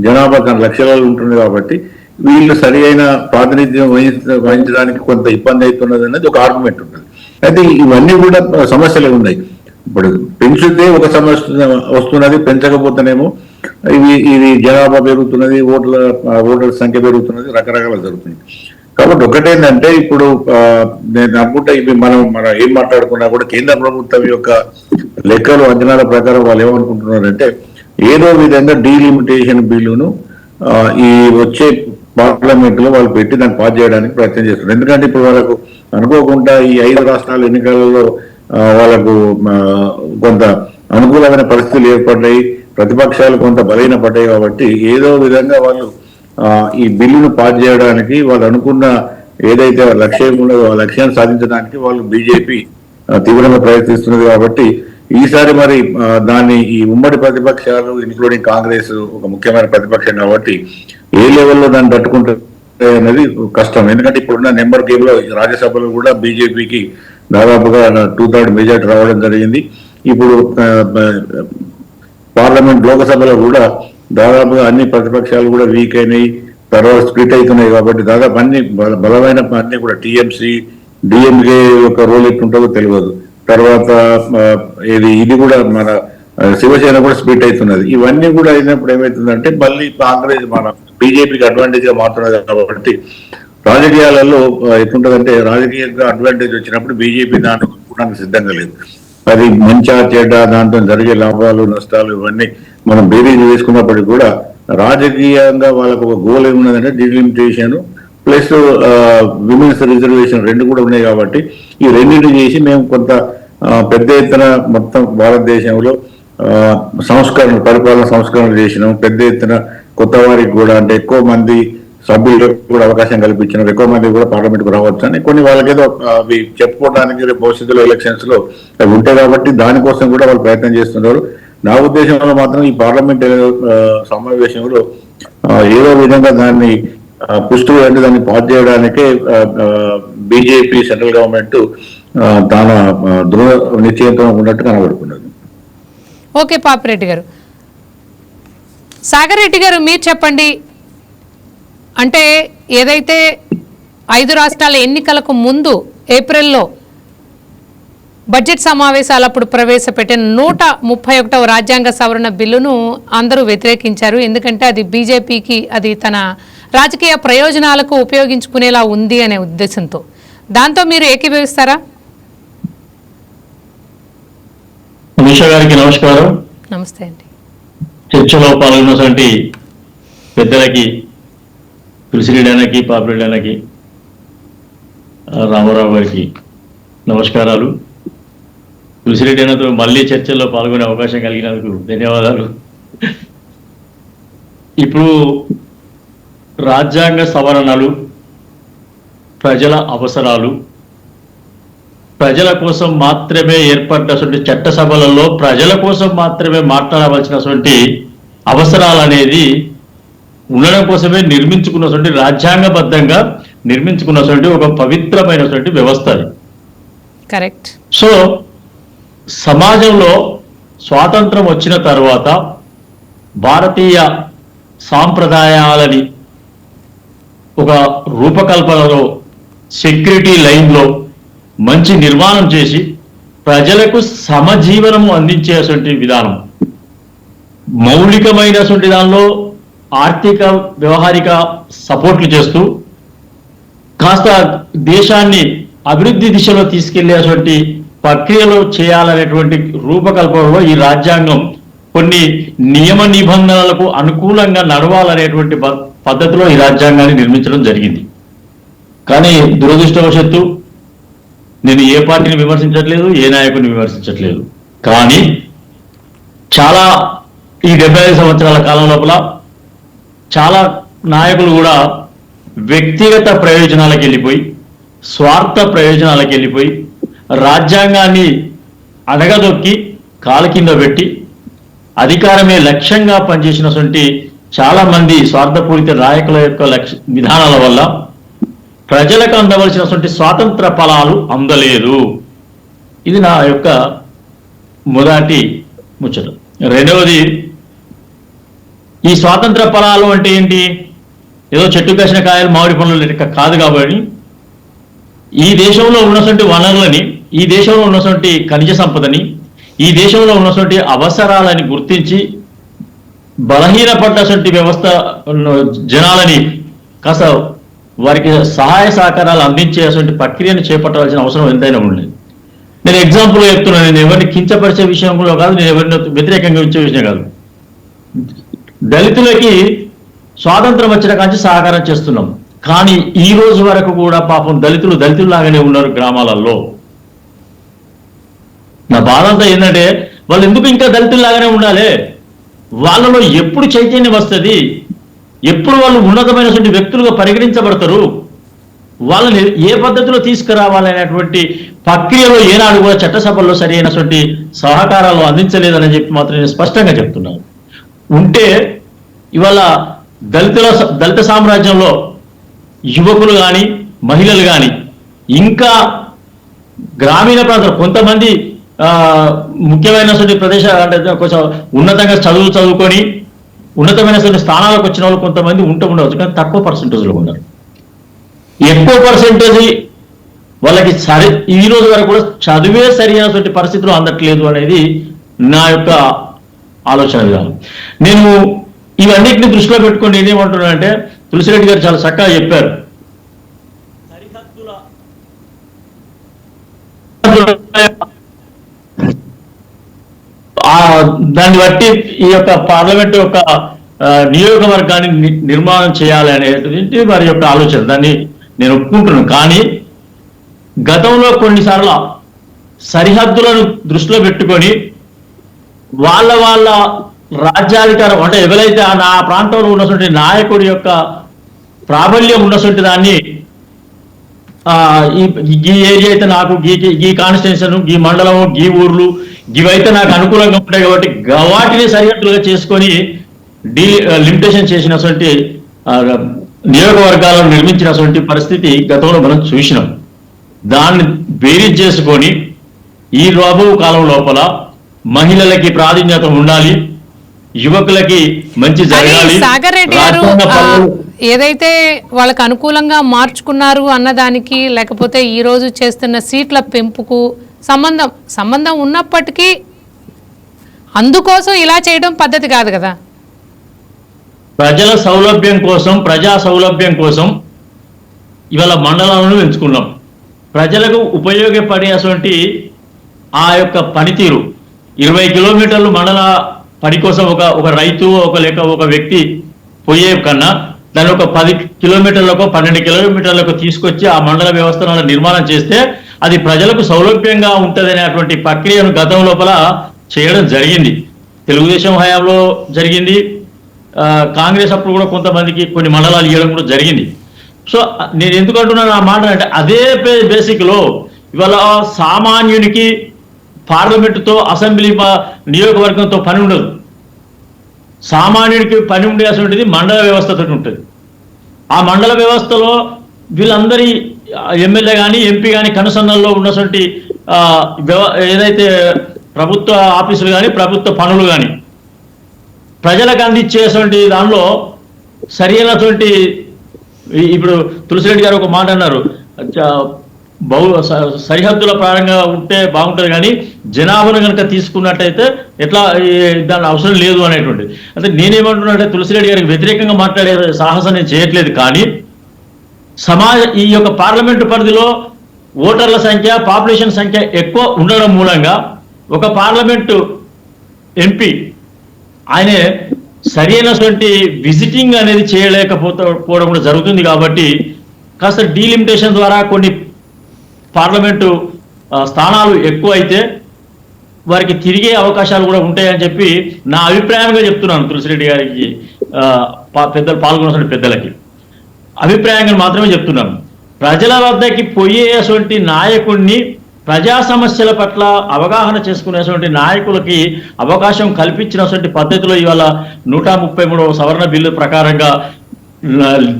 జనాభా లక్షలలో ఉంటుంది కాబట్టి వీళ్ళు సరి అయిన ప్రాతినిధ్యం వహించడానికి కొంత ఇబ్బంది అవుతున్నది అనేది ఒక ఆర్గ్యుమెంట్ ఉంటుంది. అయితే ఇవన్నీ కూడా సమస్యలే ఉన్నాయి. ఇప్పుడు పెంచితే ఒక సమస్య వస్తున్నది, పెంచకపోతేనేమో ఇది జనాభా పెరుగుతున్నది, ఓటర్ల సంఖ్య పెరుగుతున్నది, రకరకాల జరుగుతుంది. కాబట్టి ఒకటేంటంటే ఇప్పుడు నేను అనుకుంటా ఇవి మనం ఏం మాట్లాడుకున్నా కూడా కేంద్ర ప్రభుత్వం యొక్క లెక్కలు అంచనాల ప్రకారం వాళ్ళు ఏమనుకుంటున్నారంటే ఏదో విధంగా డీలిమిటేషన్ బిల్లును ఈ వచ్చే పార్లమెంట్ లో వాళ్ళు పెట్టి దాన్ని పాస్ చేయడానికి ప్రయత్నం చేస్తున్నారు. ఎందుకంటే ఇప్పుడు వాళ్ళకు అనుకోకుండా ఈ 5 రాష్ట్రాల ఎన్నికలలో వాళ్ళకు కొంత అనుకూలమైన పరిస్థితులు ఏర్పడ్డాయి, ప్రతిపక్షాలు కొంత బలహీనపడ్డాయి. కాబట్టి ఏదో విధంగా వాళ్ళు ఈ బిల్లును పాస్ చేయడానికి వాళ్ళు అనుకున్న ఏదైతే లక్ష్యం ఉన్నదో ఆ లక్ష్యాన్ని సాధించడానికి వాళ్ళు బీజేపీ తీవ్రంగా ప్రయత్నిస్తున్నది. కాబట్టి ఈసారి మరి దాన్ని ఈ ఉమ్మడి ప్రతిపక్షాలు ఇంక్లూడింగ్ కాంగ్రెస్ ఒక ముఖ్యమైన ప్రతిపక్షం కాబట్టి ఏ లెవెల్లో దాన్ని తట్టుకుంటారు అనేది కష్టం. ఎందుకంటే ఇప్పుడున్న నెంబర్ గేమ్ లో రాజ్యసభలో కూడా బీజేపీకి దాదాపుగా 2/3 మెజార్టీ రావడం జరిగింది. ఇప్పుడు పార్లమెంట్ లోకసభలో కూడా దాదాపుగా అన్ని ప్రతిపక్షాలు కూడా వీక్ అయినాయి, తర్వాత స్ప్లిట్ అవుతున్నాయి. కాబట్టి దాదాపు అన్ని బలమైన అన్ని కూడా టీఎంసీ డిఎంకే యొక్క రోల్ ఎట్లుంటుందో తెలియదు. తర్వాత ఇది కూడా మన శివసేన కూడా స్ప్లిట్ అవుతున్నది. ఇవన్నీ కూడా అయినప్పుడు ఏమవుతుందంటే మళ్ళీ కాంగ్రెస్ మన బీజేపీకి అడ్వాంటేజ్ గా మారుతున్నది. కాబట్టి రాజకీయాలలో ఎట్లుంటదంటే రాజకీయంగా అడ్వాంటేజ్ వచ్చినప్పుడు బీజేపీ దాంట్లో కొనడానికి సిద్ధంగా లేదు. అది మంచా చెడ్డ దాంతో జరిగే లాభాలు నష్టాలు ఇవన్నీ మనం బేరీజ్ వేసుకున్నప్పటికీ కూడా రాజకీయంగా వాళ్ళకు ఒక గోల్ ఏమున్నదంటే డిలిమిటేషన్ ప్లస్ విమెన్స్ రిజర్వేషన్ రెండు కూడా ఉన్నాయి. కాబట్టి ఈ రెండింటి చేసి మేము కొంత పెద్ద ఎత్తున మొత్తం భారతదేశంలో పరిపాలన సంస్కరణలు చేసినాం. పెద్ద ఎత్తున కొత్త వారికి కూడా అంటే ఎక్కువ మంది సభ్యులకు కూడా అవకాశం కల్పించినాం, ఎక్కువ మంది కూడా పార్లమెంట్ కు రావచ్చు అని కొన్ని వాళ్ళకేదో అవి చెప్పుకోవడానికి రేపు భవిష్యత్తులో ఎలక్షన్స్ లో అవి ఉంటాయి. కాబట్టి దానికోసం కూడా వాళ్ళు ప్రయత్నం చేస్తున్నారు. నా ఉద్దేశంలో మాత్రం ఈ పార్లమెంట్ సమావేశంలో ఏదో విధంగా దాన్ని పుష్టి అంటే దాన్ని పాస్ చేయడానికే బీజేపీ సెంట్రల్ గవర్నమెంట్ తన దృఢ నిశ్చయంతో ఉన్నట్టు కనబడుతున్నది. ఓకే పాపిరెడ్డి గారు. సాగర్ రెడ్డి గారు మీరు చెప్పండి. అంటే ఏదైతే 5 రాష్ట్రాల ఎన్నికలకు ముందు ఏప్రిల్లో బడ్జెట్ సమావేశాలప్పుడు ప్రవేశపెట్టిన 131వ రాజ్యాంగ సవరణ బిల్లును అందరూ వ్యతిరేకించారు. ఎందుకంటే అది బీజేపీకి అది తన రాజకీయ ప్రయోజనాలకు ఉపయోగించుకునేలా ఉంది అనే ఉద్దేశంతో. దాంతో మీరు ఏకీభవిస్తారా? అమిషా గారికి నమస్కారం. నమస్తే అండి. చర్చలో పాల్గొన్నటువంటి పెద్దలకి, తులసిరెడ్డి పాపిరెడ్డి రామారావు గారికి నమస్కారాలు. తులసిరెడ్డి అన్నతో మళ్ళీ చర్చల్లో పాల్గొనే అవకాశం కలిగినందుకు ధన్యవాదాలు. ఇప్పుడు రాజ్యాంగ సవరణలు, ప్రజల అవసరాలు, ప్రజల కోసం మాత్రమే ఏర్పడినటువంటి చట్టసభలలో ప్రజల కోసం మాత్రమే మాట్లాడవలసినటువంటి అవసరాలు అనేది ఉండడం కోసమే నిర్మించుకున్నటువంటి రాజ్యాంగబద్ధంగా నిర్మించుకున్నటువంటి ఒక పవిత్రమైనటువంటి వ్యవస్థ అది. కరెక్ట్. సో సమాజంలో స్వాతంత్రం వచ్చిన తర్వాత భారతీయ సాంప్రదాయాలని ఒక రూపకల్పనలో సెక్యూరిటీ లైన్లో మంచి నిర్మాణం చేసి ప్రజలకు సమజీవనము అందించేటువంటి విధానం, మౌలికమైనటువంటి దానిలో ఆర్థిక వ్యవహారిక సపోర్ట్లు చేస్తూ కాస్త దేశాన్ని అభివృద్ధి దిశలో తీసుకెళ్లేటువంటి ప్రక్రియలో చేయాలనేటువంటి రూపకల్పనలో ఈ రాజ్యాంగం కొన్ని నియమ నిబంధనలకు అనుకూలంగా నడవాలనేటువంటి పద్ధతిలో ఈ రాజ్యాంగాన్ని నిర్మించడం జరిగింది. కానీ దురదృష్టవశాత్తు నేను ఏ పార్టీని విమర్శించట్లేదు, ఏ నాయకుడిని విమర్శించట్లేదు. కానీ చాలా ఈ 75 సంవత్సరాల కాలం లోపల చాలా నాయకులు కూడా వ్యక్తిగత ప్రయోజనాలకు వెళ్ళిపోయి, స్వార్థ ప్రయోజనాలకు వెళ్ళిపోయి రాజ్యాంగాన్ని అడగదొక్కి కాలు కింద పెట్టి అధికారమే లక్ష్యంగా పనిచేసినటువంటి చాలా మంది స్వార్థపూరిత నాయకుల యొక్క విధానాల వల్ల ప్రజలకు అందవలసినటువంటి స్వాతంత్ర ఫలాలు అందలేదు. ఇది నా యొక్క మొదటి ముచ్చట. రెండవది, ఈ స్వాతంత్ర ఫలాలు అంటే ఏంటి? ఏదో చెట్టు కాసిన కాయలు మామిడి పనులు లెక్క కాదు. కాబట్టి ఈ దేశంలో ఉన్నటువంటి వనరులని, ఈ దేశంలో ఉన్నటువంటి ఖనిజ సంపదని, ఈ దేశంలో ఉన్నటువంటి అవసరాలని గుర్తించి బలహీనపడ్డటువంటి వ్యవస్థ జనాలని కాస్త వారికి సహాయ సహకారాలు అందించేటువంటి ప్రక్రియను చేపట్టవలసిన అవసరం ఎంతైనా ఉండేది. నేను ఎగ్జాంపుల్ చెప్తున్నాను. నేను ఎవరిని కించపరిచే విషయంలో కాదు, నేను ఎవరిని వ్యతిరేకంగా ఇచ్చే విషయం కాదు. దళితులకి స్వాతంత్రం వచ్చిన కాంచి సహకారం చేస్తున్నాం. కానీ ఈ రోజు వరకు కూడా పాపం దళితుల్లాగానే ఉన్నారు గ్రామాలలో. నా బాధ అంతా ఏంటంటే వాళ్ళు ఎందుకు ఇంకా దళితుల్లాగానే ఉండాలి? వాళ్ళలో ఎప్పుడు చైతన్యం వస్తుంది? ఎప్పుడు వాళ్ళు ఉన్నతమైనటువంటి వ్యక్తులుగా పరిగణించబడతారు? వాళ్ళని ఏ పద్ధతిలో తీసుకురావాలనేటువంటి ప్రక్రియలో ఏనాడు కూడా చట్టసభల్లో సరి అయినటువంటి సహకారాలు అందించలేదని చెప్పి మాత్రం నేను స్పష్టంగా చెప్తున్నాను. ఉంటే ఇవాళ దళిత సామ్రాజ్యంలో యువకులు కానీ మహిళలు కానీ ఇంకా గ్రామీణ ప్రాంతాలు కొంతమంది ముఖ్యమైనటువంటి ప్రదేశాలు అంటే కొంచెం ఉన్నతంగా చదువుకొని ఉన్నతమైనటువంటి స్థానాలకు వచ్చిన వాళ్ళు కొంతమంది ఉండవచ్చు, కానీ తక్కువ పర్సెంటేజ్లో ఉన్నారు. ఎక్కువ పర్సెంటేజ్ వాళ్ళకి ఈ రోజు వరకు కూడా చదివే సరైనటువంటి పరిస్థితులు అందట్లేదు అనేది నా యొక్క ఆలోచన విధానం. నేను ఇవన్నిటిని దృష్టిలో పెట్టుకొని నేనేమంటున్నానంటే, తులసిరెడ్డి గారు చాలా చక్కగా చెప్పారు. దాన్ని బట్టి ఈ యొక్క పార్లమెంట్ యొక్క నియోజకవర్గాన్ని నిర్మాణం చేయాలి అనేది వారి యొక్క ఆలోచన. దాన్ని నేను ఒప్పుకుంటున్నాను. కానీ గతంలో కొన్నిసార్లు సరిహద్దులను దృష్టిలో పెట్టుకొని వాళ్ళ రాజ్యాధికారం అంటే ఎవరైతే ఆ ప్రాంతంలో ఉన్నటువంటి నాయకుడి యొక్క ప్రాబల్యం ఉన్నటువంటి దాన్ని ఈ ఏరియా అయితే నాకు ఈ కాన్స్టిట్యూషన్, ఈ మండలము, ఈ ఊర్లు ఇవైతే నాకు అనుకూలంగా ఉంటాయి కాబట్టి వాటిని సరిహద్దులుగా చేసుకొని లిమిటేషన్ చేసినటువంటి నియోజకవర్గాలను నిర్మించినటువంటి పరిస్థితి గతంలో మనం చూసినాం. దాన్ని బేరీజ్ చేసుకొని ఈ రాబో కాలం లోపల మహిళలకి ప్రాధాన్యత ఉండాలి, యువకులకి మంచి జరగాలి. సాగర్ రెడ్డి గారు ఏదైతే వాళ్ళకు అనుకూలంగా మార్చుకున్నారు అన్నదానికి, లేకపోతే ఈ రోజు చేస్తున్న సీట్ల పెంపుకు సంబంధం ఉన్నప్పటికీ అందుకోసం ఇలా చేయడం పద్ధతి కాదు కదా. ప్రజల సౌలభ్యం కోసం, ప్రజా సౌలభ్యం కోసం ఇవాళ మండలాలను ఎంచుకున్నాం. ప్రజలకు ఉపయోగపడేటువంటి ఆ యొక్క పనితీరు 20 కిలోమీటర్లు మండల పని కోసం ఒక రైతు ఒక వ్యక్తి పోయే కన్నా దాన్ని ఒక 10 కిలోమీటర్లకు 12 కిలోమీటర్లకు తీసుకొచ్చి ఆ మండల వ్యవస్థను నిర్మాణం చేస్తే అది ప్రజలకు సౌలభ్యంగా ఉంటుంది అనేటువంటి ప్రక్రియను గతం లోపల చేయడం జరిగింది. తెలుగుదేశం హయాంలో జరిగింది, కాంగ్రెస్ అప్పుడు కూడా కొంతమందికి కొన్ని మండలాలు ఇవ్వడం కూడా జరిగింది. సో నేను ఎందుకు అంటున్నాను ఆ మాట అంటే, అదే బేసిక్లో ఇవాళ సామాన్యునికి పార్లమెంటుతో, అసెంబ్లీ నియోజకవర్గంతో పని ఉండదు. సామాన్యుడికి పని ఉండేటువంటిది మండల వ్యవస్థతో ఉంటుంది. ఆ మండల వ్యవస్థలో వీళ్ళందరి ఎమ్మెల్యే కానీ ఎంపీ కానీ కనుసన్నల్లో ఉన్నటువంటి ఏదైతే ప్రభుత్వ ఆఫీసులు కానీ ప్రభుత్వ పనులు కానీ ప్రజలకు అందించేటువంటి దానిలో సరైనటువంటి, ఇప్పుడు తులసిరెడ్డి గారు ఒక మాట అన్నారు, సరిహద్దుల ప్రారంగా ఉంటే బాగుంటుంది కానీ జనాభాను కనుక తీసుకున్నట్టయితే ఎట్లా దాని అవసరం లేదు అనేటువంటిది. అంటే నేనేమంటున్నానంటే, తులసిరెడ్డి గారికి వ్యతిరేకంగా మాట్లాడే సాహసం నేను చేయట్లేదు. కానీ ఈ యొక్క పార్లమెంటు పరిధిలో ఓటర్ల సంఖ్య, పాపులేషన్ సంఖ్య ఎక్కువ ఉండడం మూలంగా ఒక పార్లమెంటు ఎంపీ ఆయనే సరైనటువంటి విజిటింగ్ అనేది చేయలేకపోవడం కూడా జరుగుతుంది. కాబట్టి కాస్త డీలిమిటేషన్ ద్వారా కొన్ని పార్లమెంటు స్థానాలు ఎక్కువ అయితే వారికి తిరిగే అవకాశాలు కూడా ఉంటాయని చెప్పి నా అభిప్రాయంగా చెప్తున్నాను. తులసిరెడ్డి గారికి పెద్దలు పాల్గొన్న పెద్దలకి అభిప్రాయంగా మాత్రమే చెప్తున్నాను. ప్రజల వద్దకి పోయేటువంటి నాయకుడిని, ప్రజా సమస్యల పట్ల అవగాహన చేసుకునేటువంటి నాయకులకి అవకాశం కల్పించినటువంటి పద్ధతిలో ఇవాళ 133వ సవరణ బిల్లు ప్రకారంగా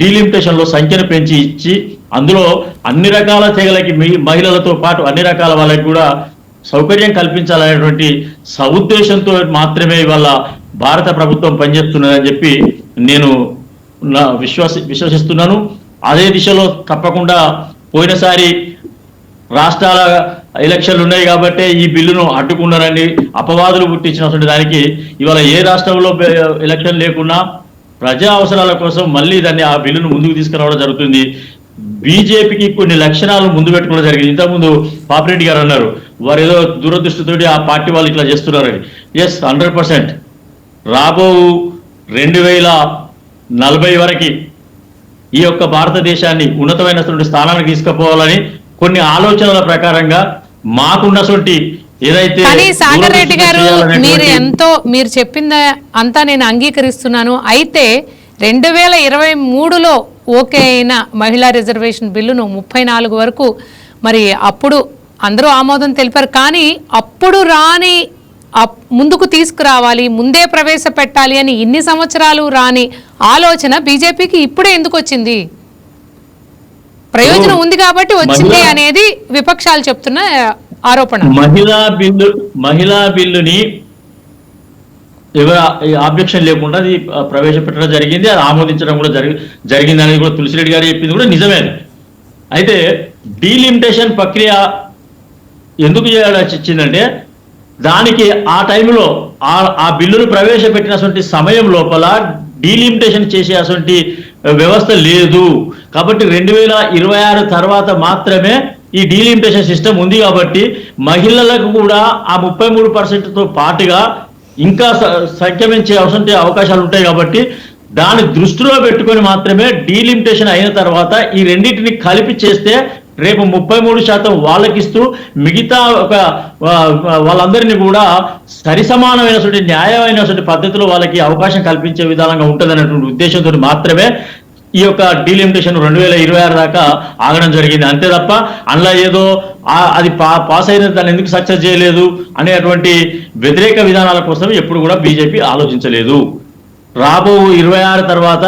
డీలిమిటేషన్లో సంఖ్యను పెంచి ఇచ్చి అందులో అన్ని రకాల తెగలకి మహిళలతో పాటు అన్ని రకాల వాళ్ళకి కూడా సౌకర్యం కల్పించాలనేటువంటి సదుద్దేశంతో మాత్రమే ఇవాళ భారత ప్రభుత్వం పనిచేస్తున్నదని చెప్పి నేను విశ్వసిస్తున్నాను. అదే దిశలో తప్పకుండా పోయినసారి రాష్ట్రాల ఎలక్షన్లు ఉన్నాయి కాబట్టి ఈ బిల్లును అడ్డుకున్నారని అపవాదులు పుట్టించినటువంటి దానికి ఇవాళ ఏ రాష్ట్రంలో ఎలక్షన్ లేకున్నా ప్రజా అవసరాల కోసం మళ్ళీ ఆ బిల్లును ముందుకు తీసుకురావడం జరుగుతుంది. బీజేపీకి కొన్ని లక్షణాలు ముందు పెట్టుకోవడం జరిగింది. ఇంతకుముందు పాపిరెడ్డి గారు అన్నారు, వారు ఏదో దురదృష్టితోటి ఆ పార్టీ వాళ్ళు ఇట్లా చేస్తున్నారని. ఎస్, 100% రాబో 2040 వరకు ఈ యొక్క భారతదేశాన్ని ఉన్నతమైనటువంటి స్థానానికి తీసుకుపోవాలని కొన్ని ఆలోచనల ప్రకారంగా మాకున్నటువంటి ఏదైతే కానీ సాగర్ రెడ్డి గారు చేయాలనేటువంటి- మీరు చెప్పింది అంతా నేను అంగీకరిస్తున్నాను. అయితే 2023లో ఓకే అయిన మహిళా రిజర్వేషన్ బిల్లును 34 వరకు మరి అప్పుడు అందరూ ఆమోదం తెలిపారు. కానీ అప్పుడు రాని ముందుకు తీసుకురావాలి, ముందే ప్రవేశపెట్టాలి అని ఇన్ని సంవత్సరాలు రాని ఆలోచన బీజేపీకి ఇప్పుడే ఎందుకు వచ్చింది? ప్రయోజనం ఉంది కాబట్టి వచ్చింది అనేది విపక్షాలు చెప్తున్న ఆరోపణ. మహిళా బిల్లుని ఎవరు ఆబ్జెక్షన్ లేకుండా అది ప్రవేశపెట్టడం జరిగింది, అది ఆమోదించడం కూడా జరిగింది అనేది కూడా తులసిరెడ్డి గారు చెప్పింది కూడా నిజమే. అయితే డీలిమిటేషన్ ప్రక్రియ ఎందుకు చేయాల్సి వచ్చిందంటే దానికి ఆ టైంలో ఆ బిల్లును ప్రవేశపెట్టినటువంటి సమయం లోపల డీలిమిటేషన్ చేసే అటువంటి వ్యవస్థ లేదు. కాబట్టి 2026 తర్వాత మాత్రమే ఈ డీలిమిటేషన్ సిస్టమ్ ఉంది. కాబట్టి మహిళలకు కూడా ఆ 33%తో పాటుగా ఇంకా సంఖ్యమించే అవకాశాలు ఉంటాయి. కాబట్టి దాన్ని దృష్టిలో పెట్టుకొని మాత్రమే డీలిమిటేషన్ అయిన తర్వాత ఈ రెండింటిని కలిపి చేస్తే రేపు 33% వాళ్ళకిస్తూ మిగతా వాళ్ళందరినీ కూడా సరిసమానమైనటువంటి న్యాయమైనటువంటి పద్ధతిలో వాళ్ళకి అవకాశం కల్పించే విధానంగా ఉంటుందనేటువంటి ఉద్దేశంతో మాత్రమే ఈ యొక్క డీలిమిటేషన్ 2026 దాకా ఆగడం జరిగింది. అంతే తప్ప అందులో ఏదో అది పాస్ అయిన దాన్ని ఎందుకు సక్సెస్ చేయలేదు అనేటువంటి వ్యతిరేక విధానాల కోసం ఎప్పుడు కూడా బీజేపీ ఆలోచించలేదు. రాబో 26 తర్వాత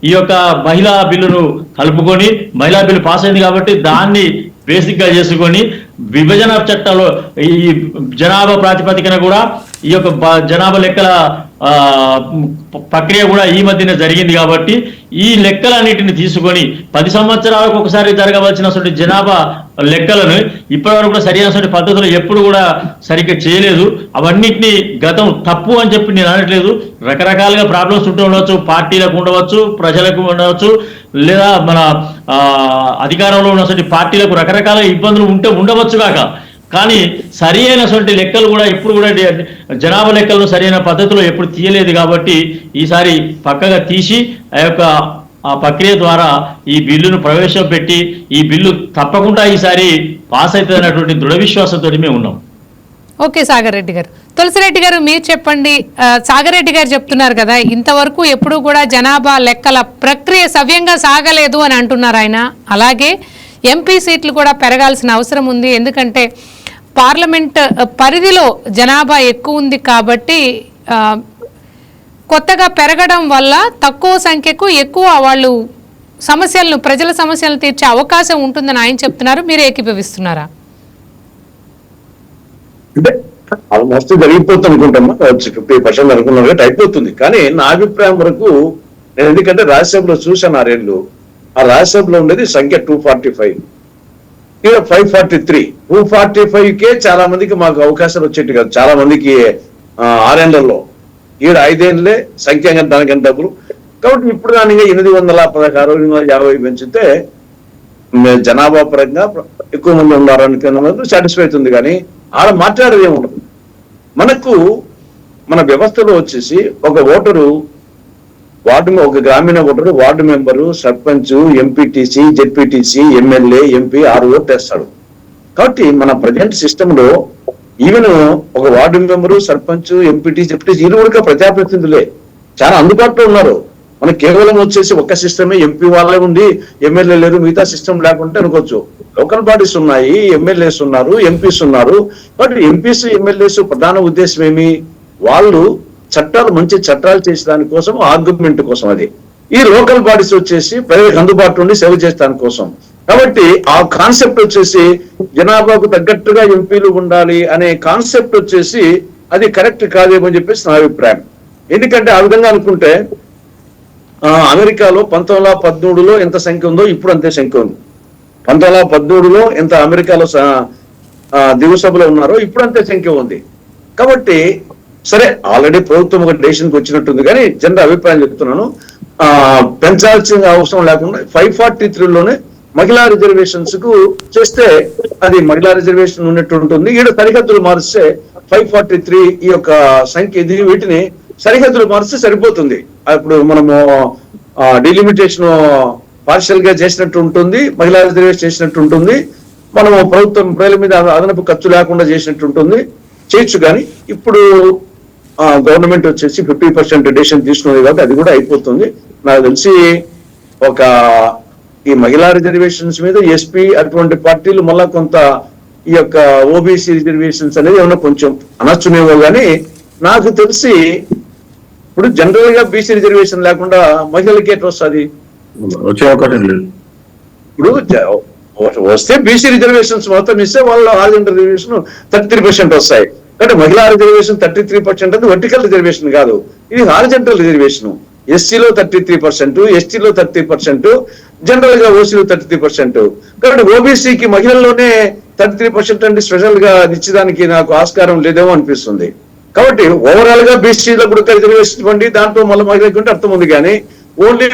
ఈ యొక్క మహిళా బిల్లును కలుపుకొని, మహిళా బిల్లు పాస్ అయింది కాబట్టి దాన్ని బేసిక్ గా చేసుకొని విభజన చట్టాలు ఈ జనాభా ప్రాతిపదికన కూడా ఈ యొక్క జనాభా లెక్కల ప్రక్రియ కూడా ఈ మధ్యనే జరిగింది. కాబట్టి ఈ లెక్కలన్నిటిని తీసుకొని 10 సంవత్సరాలకు ఒకసారి జరగవలసినటువంటి జనాభా లెక్కలను ఇప్పటివరకు కూడా సరైన పద్ధతులు ఎప్పుడు కూడా సరిగ్గా చేయలేదు. అవన్నిటిని గతం తప్పు అని చెప్పి నేను అనట్లేదు. రకరకాలుగా ప్రాబ్లమ్స్ ఉంటూ ఉండవచ్చు, పార్టీలకు ఉండవచ్చు, ప్రజలకు ఉండవచ్చు, లేదా మన అధికారంలో ఉన్నటువంటి పార్టీలకు రకరకాల ఇబ్బందులు ఉండవచ్చు కాక. కానీ సరి అయినటువంటి లెక్కలు కూడా ఇప్పుడు కూడా జనాభా లెక్కలను సరైన పద్ధతిలో ఎప్పుడు తీయలేదు. కాబట్టి ఈసారి పక్కగా తీసి ఆ ప్రక్రియ ద్వారా ఈ బిల్లును ప్రవేశపెట్టి ఈ బిల్లు తప్పకుండా ఈసారి పాస్ అవుతుంది అన్నటువంటి దృఢ విశ్వాసంతో మేము ఉన్నాం. ఓకే సాగర్ రెడ్డి గారు. తులసిరెడ్డి గారు మీరు చెప్పండి. సాగర్ రెడ్డి గారు చెప్తున్నారు కదా, ఇంతవరకు ఎప్పుడు కూడా జనాభా లెక్కల ప్రక్రియ సవ్యంగా సాగలేదు అని అంటున్నారు ఆయన. అలాగే ఎంపీ సీట్లు కూడా పెరగాల్సిన అవసరం ఉంది, ఎందుకంటే పార్లమెంట్ పరిధిలో జనాభా ఎక్కువ ఉంది కాబట్టి కొత్తగా పెరగడం వల్ల తక్కువ సంఖ్యకు ఎక్కువ వాళ్ళు ప్రజల సమస్యలను తీర్చే అవకాశం ఉంటుందని ఆయన చెప్తున్నారు. మీరు ఏకీభవిస్తున్నారా? అంటే ఆల్మోస్ట్ జరిగిపోతుంది అనుకుంటామా, 50% అనుకున్నారు కాబట్టి అయిపోతుంది. కానీ నా అభిప్రాయం వరకు నేను ఎందుకంటే రాజ్యసభలో చూశాను 6 ఏళ్ళు, ఆ రాజ్యసభలో ఉండేది సంఖ్య 245, ఇక్కడ 543. 245కే చాలా మందికి మాకు అవకాశాలు వచ్చేట్టు కాదు, చాలా మందికి 6 ఏళ్లలో. ఈడ 5 ఏళ్ళే సంఖ్య దానికంటే డబ్బులు. కాబట్టి ఇప్పుడు దాని 816, 850 పెంచితే జనాభా పరంగా ఎక్కువ మంది ఉన్నారనుకున్న సాటిస్ఫై అవుతుంది. కానీ ఆడ మాట్లాడేది ఏముండదు. మనకు మన వ్యవస్థలో వచ్చేసి ఒక ఓటరు ఒక గ్రామీణ voter ward member, sarpanch, MPTC, ZPTC, MLA, MP 6 ఓట్లు వేస్తాడు. కాబట్టి మన ప్రజెంట్ సిస్టమ్ లో ఈవెన్ ఒక ward member, sarpanch, MPTC, ZPTC వీళ్ళు కూడా ప్రజాప్రతినిధులే చాలా అందుబాటులో ఉన్నారు. మనకి కేవలం వచ్చేసి ఒక్క సిస్టమే ఎంపీ వాళ్ళే ఉంది, ఎమ్మెల్యే లేరు, మిగతా సిస్టమ్ లేకుంటే అనుకోవచ్చు. లోకల్ బాడీస్ ఉన్నాయి, ఎమ్మెల్యేస్ ఉన్నారు, ఎంపీస్ ఉన్నారు. బట్ ఎంపీస్, ఎమ్మెల్యేస్ ప్రధాన ఉద్దేశం ఏమి? వాళ్ళు మంచి చట్టాలు చేసే దానికోసం, ఆర్గ్యుమెంట్ కోసం. అది ఈ లోకల్ బాడీస్ వచ్చేసి ప్రజలకు అందుబాటులో ఉండి సేవ చేసే దానికోసం. కాబట్టి ఆ కాన్సెప్ట్ వచ్చేసి జనాభాకు తగ్గట్టుగా ఎంపీలు ఉండాలి అనే కాన్సెప్ట్ వచ్చేసి అది కరెక్ట్ కాదేమని చెప్పేసి నా అభిప్రాయం. ఎందుకంటే ఆ విధంగా అనుకుంటే అమెరికాలో 1913లో ఎంత సంఖ్య ఉందో ఇప్పుడు అంతే సంఖ్య ఉంది. 1913లో ఎంత అమెరికాలో దిగుసభలో ఉన్నారో ఇప్పుడు అంతే సంఖ్య ఉంది. కాబట్టి సరే ఆల్రెడీ ప్రభుత్వం ఒక డెసిషన్కి వచ్చినట్టుంది, కానీ జనరల్ అభిప్రాయం చెప్తున్నాను, పెంచాల్సిన అవసరం లేకుండా 543లోనే మహిళా రిజర్వేషన్స్ కు చేస్తే అది మహిళా రిజర్వేషన్ ఉన్నట్టు ఉంటుంది. ఈడ సరిహద్దులు మారిస్తే 543 ఈ యొక్క సంఖ్య వీటిని సరిహద్దులు మారిస్తే సరిపోతుంది. ఇప్పుడు మనము డిలిమిటేషన్ పార్షియల్ గా చేసినట్టు ఉంటుంది, మహిళా రిజర్వేషన్ చేసినట్టు ఉంటుంది. మనము ప్రభుత్వం ప్రజల మీద అదనపు ఖర్చు లేకుండా చేసినట్టు ఉంటుంది, చేయొచ్చు. కానీ ఇప్పుడు గవర్నమెంట్ వచ్చేసి 50% డెసిషన్ తీసుకున్నది కాబట్టి అది కూడా అయిపోతుంది. నాకు తెలిసి ఒక ఈ మహిళా రిజర్వేషన్స్ మీద ఎస్పీ అటువంటి పార్టీలు మళ్ళా కొంత ఈ యొక్క ఓబీసీ రిజర్వేషన్స్ అనేది ఏమన్నా కొంచెం అనొచ్చునేమో. కానీ నాకు తెలిసి ఇప్పుడు జనరల్ గా బీసీ రిజర్వేషన్ లేకుండా మహిళలకి ఎట్లా వస్తుంది? వచ్చే అవకాశం లేదు. ఇప్పుడు వస్తే బీసీ రిజర్వేషన్స్ మొత్తం ఇస్తే వాళ్ళు హారిజాంటల్ రిజర్వేషన్ 33% వస్తాయి. అంటే మహిళా రిజర్వేషన్ 33% అది వర్టికల్ రిజర్వేషన్ కాదు, ఇది హారిజాంటల్ రిజర్వేషన్. ఎస్సీలో 33%, ఎస్టీలో 30%, జనరల్ గా ఓసీలో 33%. కాబట్టి ఓబీసీకి మహిళల్లోనే 33% అంటే స్పెషల్ గా నిశ్చితానికి నాకు ఆస్కారం లేదేమో అనిపిస్తుంది. కాబట్టి ఓవరాల్ గా బీసీలో కూడా రిజర్వేషన్ ఇవ్వండి, దాంట్లో మళ్ళీ మహిళలకు ఉంటే అర్థం ఉంది. కానీ ఓన్లీ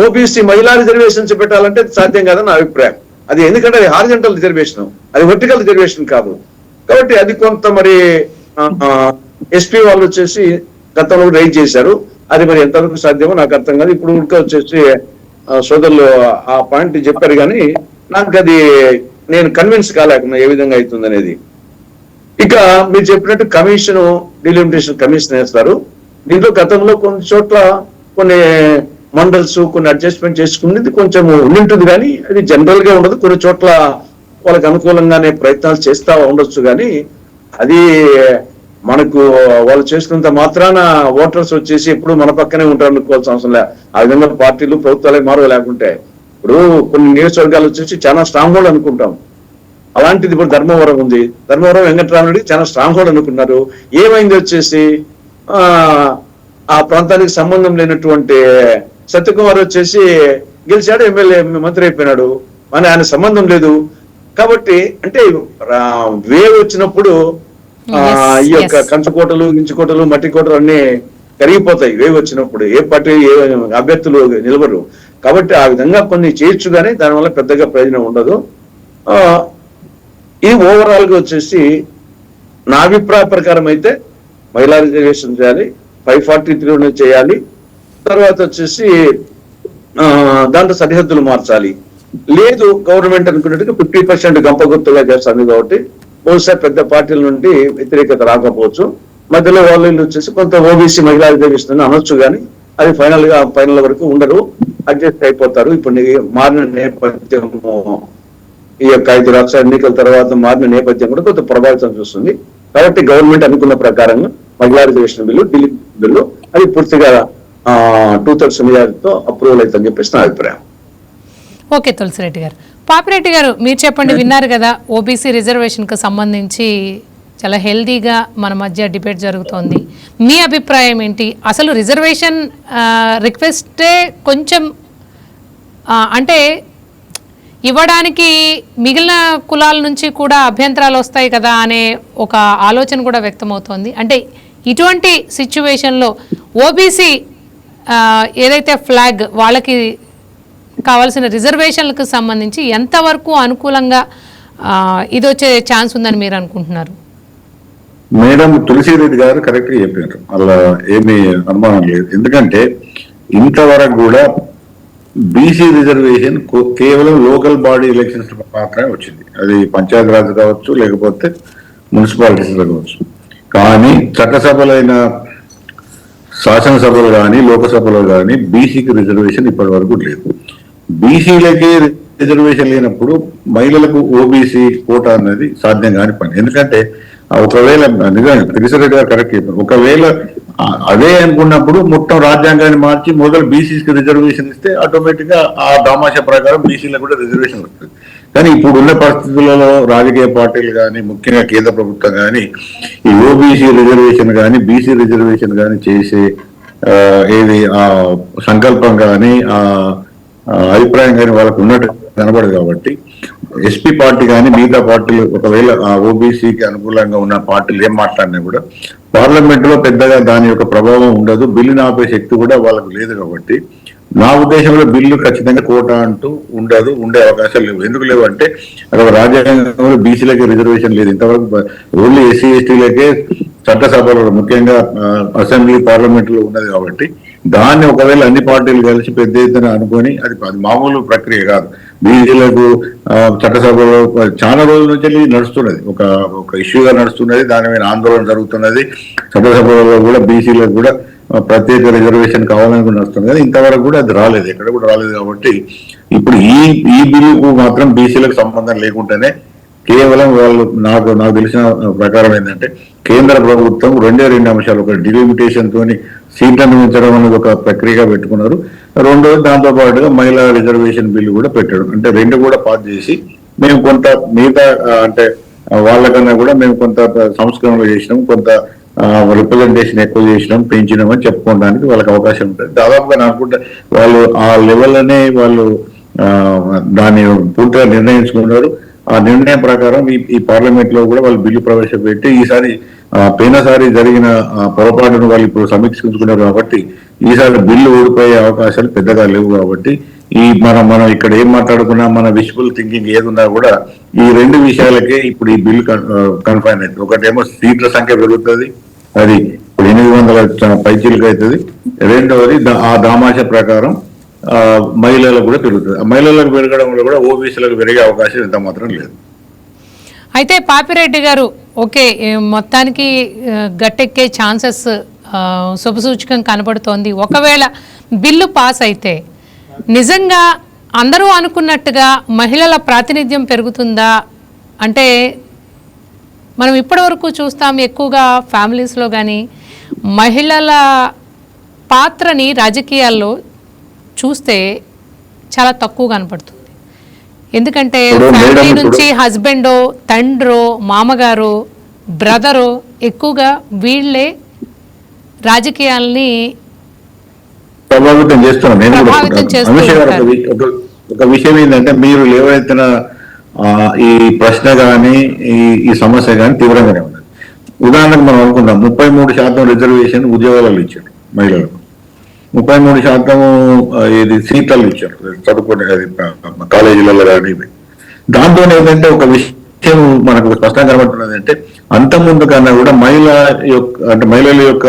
ఓబీసీ మహిళా రిజర్వేషన్స్ పెట్టాలంటే సాధ్యం కాదని నా అభిప్రాయం. అది ఎందుకంటే అది హారిజాంటల్ రిజర్వేషన్, అది వర్టికల్ రిజర్వేషన్ కాదు. కాబట్టి అది కొంత మరి ఎస్పీ వాళ్ళు వచ్చేసి గతంలో రైజ్ చేశారు, అది మరి ఎంతవరకు సాధ్యమో నాకు అర్థం కాదు. ఇప్పుడు ఇంకా వచ్చేసి సోదరులు ఆ పాయింట్ చెప్పారు, కానీ నాకు అది నేను కన్విన్స్ కాలేకున్నా ఏ విధంగా అవుతుంది అనేది. ఇక మీరు చెప్పినట్టు కమిషన్, డిలిమిటేషన్ కమిషన్ వేస్తారు. దీంట్లో గతంలో కొన్ని చోట్ల కొన్ని మండల్స్ కొన్ని అడ్జస్ట్మెంట్ చేసుకునేది కొంచెం ఉండింటుంది, కానీ అది జనరల్ గా ఉండదు. కొన్ని చోట్ల వాళ్ళకి అనుకూలంగానే ప్రయత్నాలు చేస్తా ఉండొచ్చు. కానీ అది మనకు వాళ్ళు చేసుకున్నంత మాత్రాన ఓటర్స్ వచ్చేసి ఎప్పుడు మన పక్కనే ఉంటారు అనుకోవాల్సిన అవసరం లే. ఆ విధంగా పార్టీలు ప్రభుత్వాలే మారవ లేకుంటే ఇప్పుడు కొన్ని నియోజకవర్గాలు వచ్చేసి చాలా స్ట్రాంగ్ హోల్డ్ అనుకుంటాం. అలాంటిది ఇప్పుడు ధర్మవరం ఉంది, ధర్మవరం వెంకటరామరెడ్డి చాలా స్ట్రాంగ్ హోల్డ్ అనుకున్నారు. ఏమైంది వచ్చేసి ఆ ప్రాంతానికి సంబంధం లేనటువంటి సత్యకుమార్ వచ్చేసి గెలిచాడు, ఎమ్మెల్యే మంత్రి అయిపోయినాడు, మన ఆయన సంబంధం లేదు. కాబట్టి అంటే వేవ్ వచ్చినప్పుడు ఈ యొక్క కంచుకోటలు, గించుకోటలు, మట్టి కోటలు అన్ని కరిగిపోతాయి. వేవ్ వచ్చినప్పుడు ఏ పార్టీ ఏ అభ్యర్థులు నిలబడరు. కాబట్టి ఆ విధంగా కొన్ని చేయొచ్చు, కానీ దానివల్ల పెద్దగా ప్రయోజనం ఉండదు. ఇది ఓవరాల్ గా వచ్చేసి నా అభిప్రాయ ప్రకారం అయితే మహిళా రిజర్వేషన్ చేయాలి, 543 చేయాలి. తర్వాత వచ్చేసి దాంట్లో సరిహద్దులు మార్చాలి. లేదు గవర్నమెంట్ అనుకున్నట్టుగా 50% గంప గుర్తుగా చేస్తుంది. కాబట్టి బహుశా పెద్ద పార్టీల నుండి వ్యతిరేకత రాకపోవచ్చు. మధ్యలో వాళ్ళు వచ్చేసి కొంత ఓబీసీ మహిళా రిజర్వేషన్ అనొచ్చు, కానీ అది ఫైనల్ వరకు ఉండరు, అడ్జస్ట్ అయిపోతారు. ఇప్పుడు మారిన నేపథ్యం, ఈ యొక్క 5 రాష్ట్ర ఎన్నికల తర్వాత మారిన నేపథ్యం కూడా కొంత ప్రభావితం చూస్తుంది. కాబట్టి గవర్నమెంట్ అనుకున్న ప్రకారంగా మహిళా రిజర్వేషన్ బిల్లు, ఢిల్లీ బిల్లు అది పూర్తిగా 2/3 మెజారిటీతో అప్రూవల్ అవుతుందని చెప్పేసి నా అభిప్రాయం. ఓకే తులసిరెడ్డి గారు. పాపిరెడ్డి గారు మీరు చెప్పండి, విన్నారు కదా ఓబీసీ రిజర్వేషన్కి సంబంధించి చాలా హెల్దీగా మన మధ్య డిబేట్ జరుగుతోంది. మీ అభిప్రాయం ఏంటి? అసలు రిజర్వేషన్ రిక్వెస్టే కొంచెం అంటే ఇవ్వడానికి మిగిలిన కులాల నుంచి కూడా అభ్యంతరాలు వస్తాయి కదా అనే ఒక ఆలోచన కూడా వ్యక్తమవుతోంది. అంటే ఇటువంటి సిచ్యువేషన్లో ఓబీసీ ఏదైతే ఫ్లాగ్ వాళ్ళకి కావాల్సిన రిజర్వేషన్లకు సంబంధించి ఎంతవరకు అనుకూలంగా ఇది వచ్చే ఛాన్స్ ఉందని మీరు అనుకుంటున్నారు? మేడం తులసిరెడ్డి గారు కరెక్ట్ గా చెప్పారు, అలా ఏమీ అనుమానం లేదు. ఎందుకంటే ఇంతవరకు కూడా బీసీ రిజర్వేషన్ కేవలం లోకల్ బాడీ ఎలక్షన్స్ మాత్రమే వచ్చింది. అది పంచాయతీరాజ్ కావచ్చు, లేకపోతే మున్సిపాలిటీస్ కావచ్చు. కానీ చట్టసభలైన శాసనసభలు కానీ లోకసభలో కానీ బీసీకి రిజర్వేషన్ ఇప్పటి వరకు లేదు. బీసీలకి రిజర్వేషన్ లేనప్పుడు మహిళలకు ఓబీసీ కోటా అనేది సాధ్యం కాని పని. ఎందుకంటే ఒకవేళ నిజంగా తులసిరెడ్డి గారు కరెక్ట్ చెప్పారు, ఒకవేళ అదే అనుకున్నప్పుడు మొత్తం రాజ్యాంగాన్ని మార్చి మొదలు బీసీకి రిజర్వేషన్ ఇస్తే ఆటోమేటిక్ గా ఆ దామాషా ప్రకారం బీసీలకు కూడా రిజర్వేషన్ వస్తుంది. కానీ ఇప్పుడు ఉన్న పరిస్థితులలో రాజకీయ పార్టీలు కానీ, ముఖ్యంగా కేంద్ర ప్రభుత్వం కానీ ఈ ఓబీసీ రిజర్వేషన్ కానీ బీసీ రిజర్వేషన్ కానీ చేసే ఏది ఆ సంకల్పం కానీ ఆ అభిప్రాయం కానీ వాళ్ళకు ఉన్నట్టు కనబడదు. కాబట్టి ఎస్పీ పార్టీ కానీ మిగతా పార్టీలు ఒకవేళ ఆ ఓబీసీకి అనుకూలంగా ఉన్న పార్టీలు ఏం మాట్లాడినా కూడా పార్లమెంట్ లో పెద్దగా దాని యొక్క ప్రభావం ఉండదు, బిల్లుని ఆపే శక్తి కూడా వాళ్ళకు లేదు. కాబట్టి నా ఉద్దేశంలో బిల్లు ఖచ్చితంగా కోటా అంటూ ఉండదు, ఉండే అవకాశాలు లేవు. ఎందుకు లేవు అంటే అక్కడ రాజ్యాంగంలో బీసీలకి రిజర్వేషన్ లేదు. ఇంతవరకు ఓన్లీ ఎస్సీ ఎస్టీలకే చట్టసభలో ముఖ్యంగా అసెంబ్లీ పార్లమెంట్ లో ఉన్నది. కాబట్టి దాన్ని ఒకవేళ అన్ని పార్టీలు కలిసి పెద్ద ఎత్తున అనుకొని అది మామూలు ప్రక్రియ కాదు. బీసీలకు చట్టసభలో చాలా రోజుల నుంచి నడుస్తున్నది, ఒక ఇష్యూగా నడుస్తున్నది. దాని మీద ఆందోళన జరుగుతున్నది. చట్టసభలో కూడా బీసీలకు కూడా ప్రత్యేక రిజర్వేషన్ కావాలని కూడా నడుస్తుంది కదా, ఇంతవరకు కూడా అది రాలేదు, ఎక్కడ కూడా రాలేదు. కాబట్టి ఇప్పుడు ఈ బిల్లుకు మాత్రం బీసీలకు సంబంధం లేకుండానే కేవలం వాళ్ళు నాకు తెలిసిన ప్రకారం ఏంటంటే కేంద్ర ప్రభుత్వం 2 అంశాలు, ఒక డిలిమిటేషన్ తోని సీట్లను పెంచడం అనేది ఒక ప్రక్రియగా పెట్టుకున్నారు. రెండోది దాంతో పాటుగా మహిళా రిజర్వేషన్ బిల్లు కూడా పెట్టడం, అంటే రెండు కూడా పాస్ చేసి మేము కొంత మిగతా అంటే వాళ్ళకన్నా కూడా మేము కొంత సంస్కరణలు చేసినాం, కొంత రిప్రజెంటేషన్ ఎక్కువ చేసినాం, పెంచినాం అని చెప్పుకోవడానికి వాళ్ళకి అవకాశం ఉంటుంది. దాదాపుగా అనుకుంటే వాళ్ళు ఆ లెవెల్లోనే వాళ్ళు దాన్ని పూర్తిగా నిర్ణయించుకున్నారు. ఆ నిర్ణయం ప్రకారం ఈ పార్లమెంట్ లో కూడా వాళ్ళు బిల్లు ప్రవేశపెట్టి ఈసారి పోయినసారి జరిగిన పొరపాటును వాళ్ళు ఇప్పుడు సమీక్షించుకున్నారు. కాబట్టి ఈసారి బిల్లు ఓడిపోయే అవకాశాలు పెద్దగా లేవు. కాబట్టి మనం ఇక్కడ ఏం మాట్లాడుకున్నా, మన విజువల్ థింకింగ్ ఏదున్నా కూడా ఈ 2 విషయాలకే ఇప్పుడు ఈ బిల్లు కన్ఫైన్ అవుతుంది. ఒకటేమో సీట్ల సంఖ్య పెరుగుతుంది, అది 800 పైచీలకు అవుతుంది. రెండవది ఆ దామాష ప్రకారం మహిళలకు కూడా పెరుగుతుంది. మహిళలకు పెరగడం వల్ల కూడా ఓబీసీలకు పెరిగే అవకాశం ఎంత మాత్రం లేదు. అయితే పాపిరెడ్డి గారు ఓకే, మొత్తానికి గట్టెక్కే ఛాన్సెస్ శుభసూచకం కనబడుతోంది. ఒకవేళ బిల్లు పాస్ అయితే నిజంగా అందరూ అనుకున్నట్టుగా మహిళల ప్రాతినిధ్యం పెరుగుతుందా? అంటే మనం ఇప్పటివరకు చూస్తాం ఎక్కువగా ఫ్యామిలీస్లో కానీ మహిళల పాత్రని రాజకీయాల్లో చూస్తే చాలా తక్కువ కనపడుతుంది. ఎందుకంటే ఫ్యామిలీ నుంచి హస్బెండో, తండ్రో, మామగారు, బ్రదరో ఎక్కువగా వీళ్ళే రాజకీయాల్ని ప్రభావితం చేస్తున్నారు. ఒక విషయం ఏంటంటే మీరు లేవనెత్తిన ఈ ప్రశ్న కానీ ఈ సమస్య కానీ తీవ్రంగానే ఉన్నది. ఉదాహరణకు మనం అనుకుందాం, 33% రిజర్వేషన్ ఉద్యోగాలలో ఇచ్చారు మహిళలకు, 33% ఇది సీట్లలో ఇచ్చారు చదువుకునే కాలేజీలలో కానీ. దాంతో ఏంటంటే ఒక విషయం మనకు స్పష్టంగా కనబడుతున్నది అంటే అంతకుముందు కన్నా కూడా మహిళల యొక్క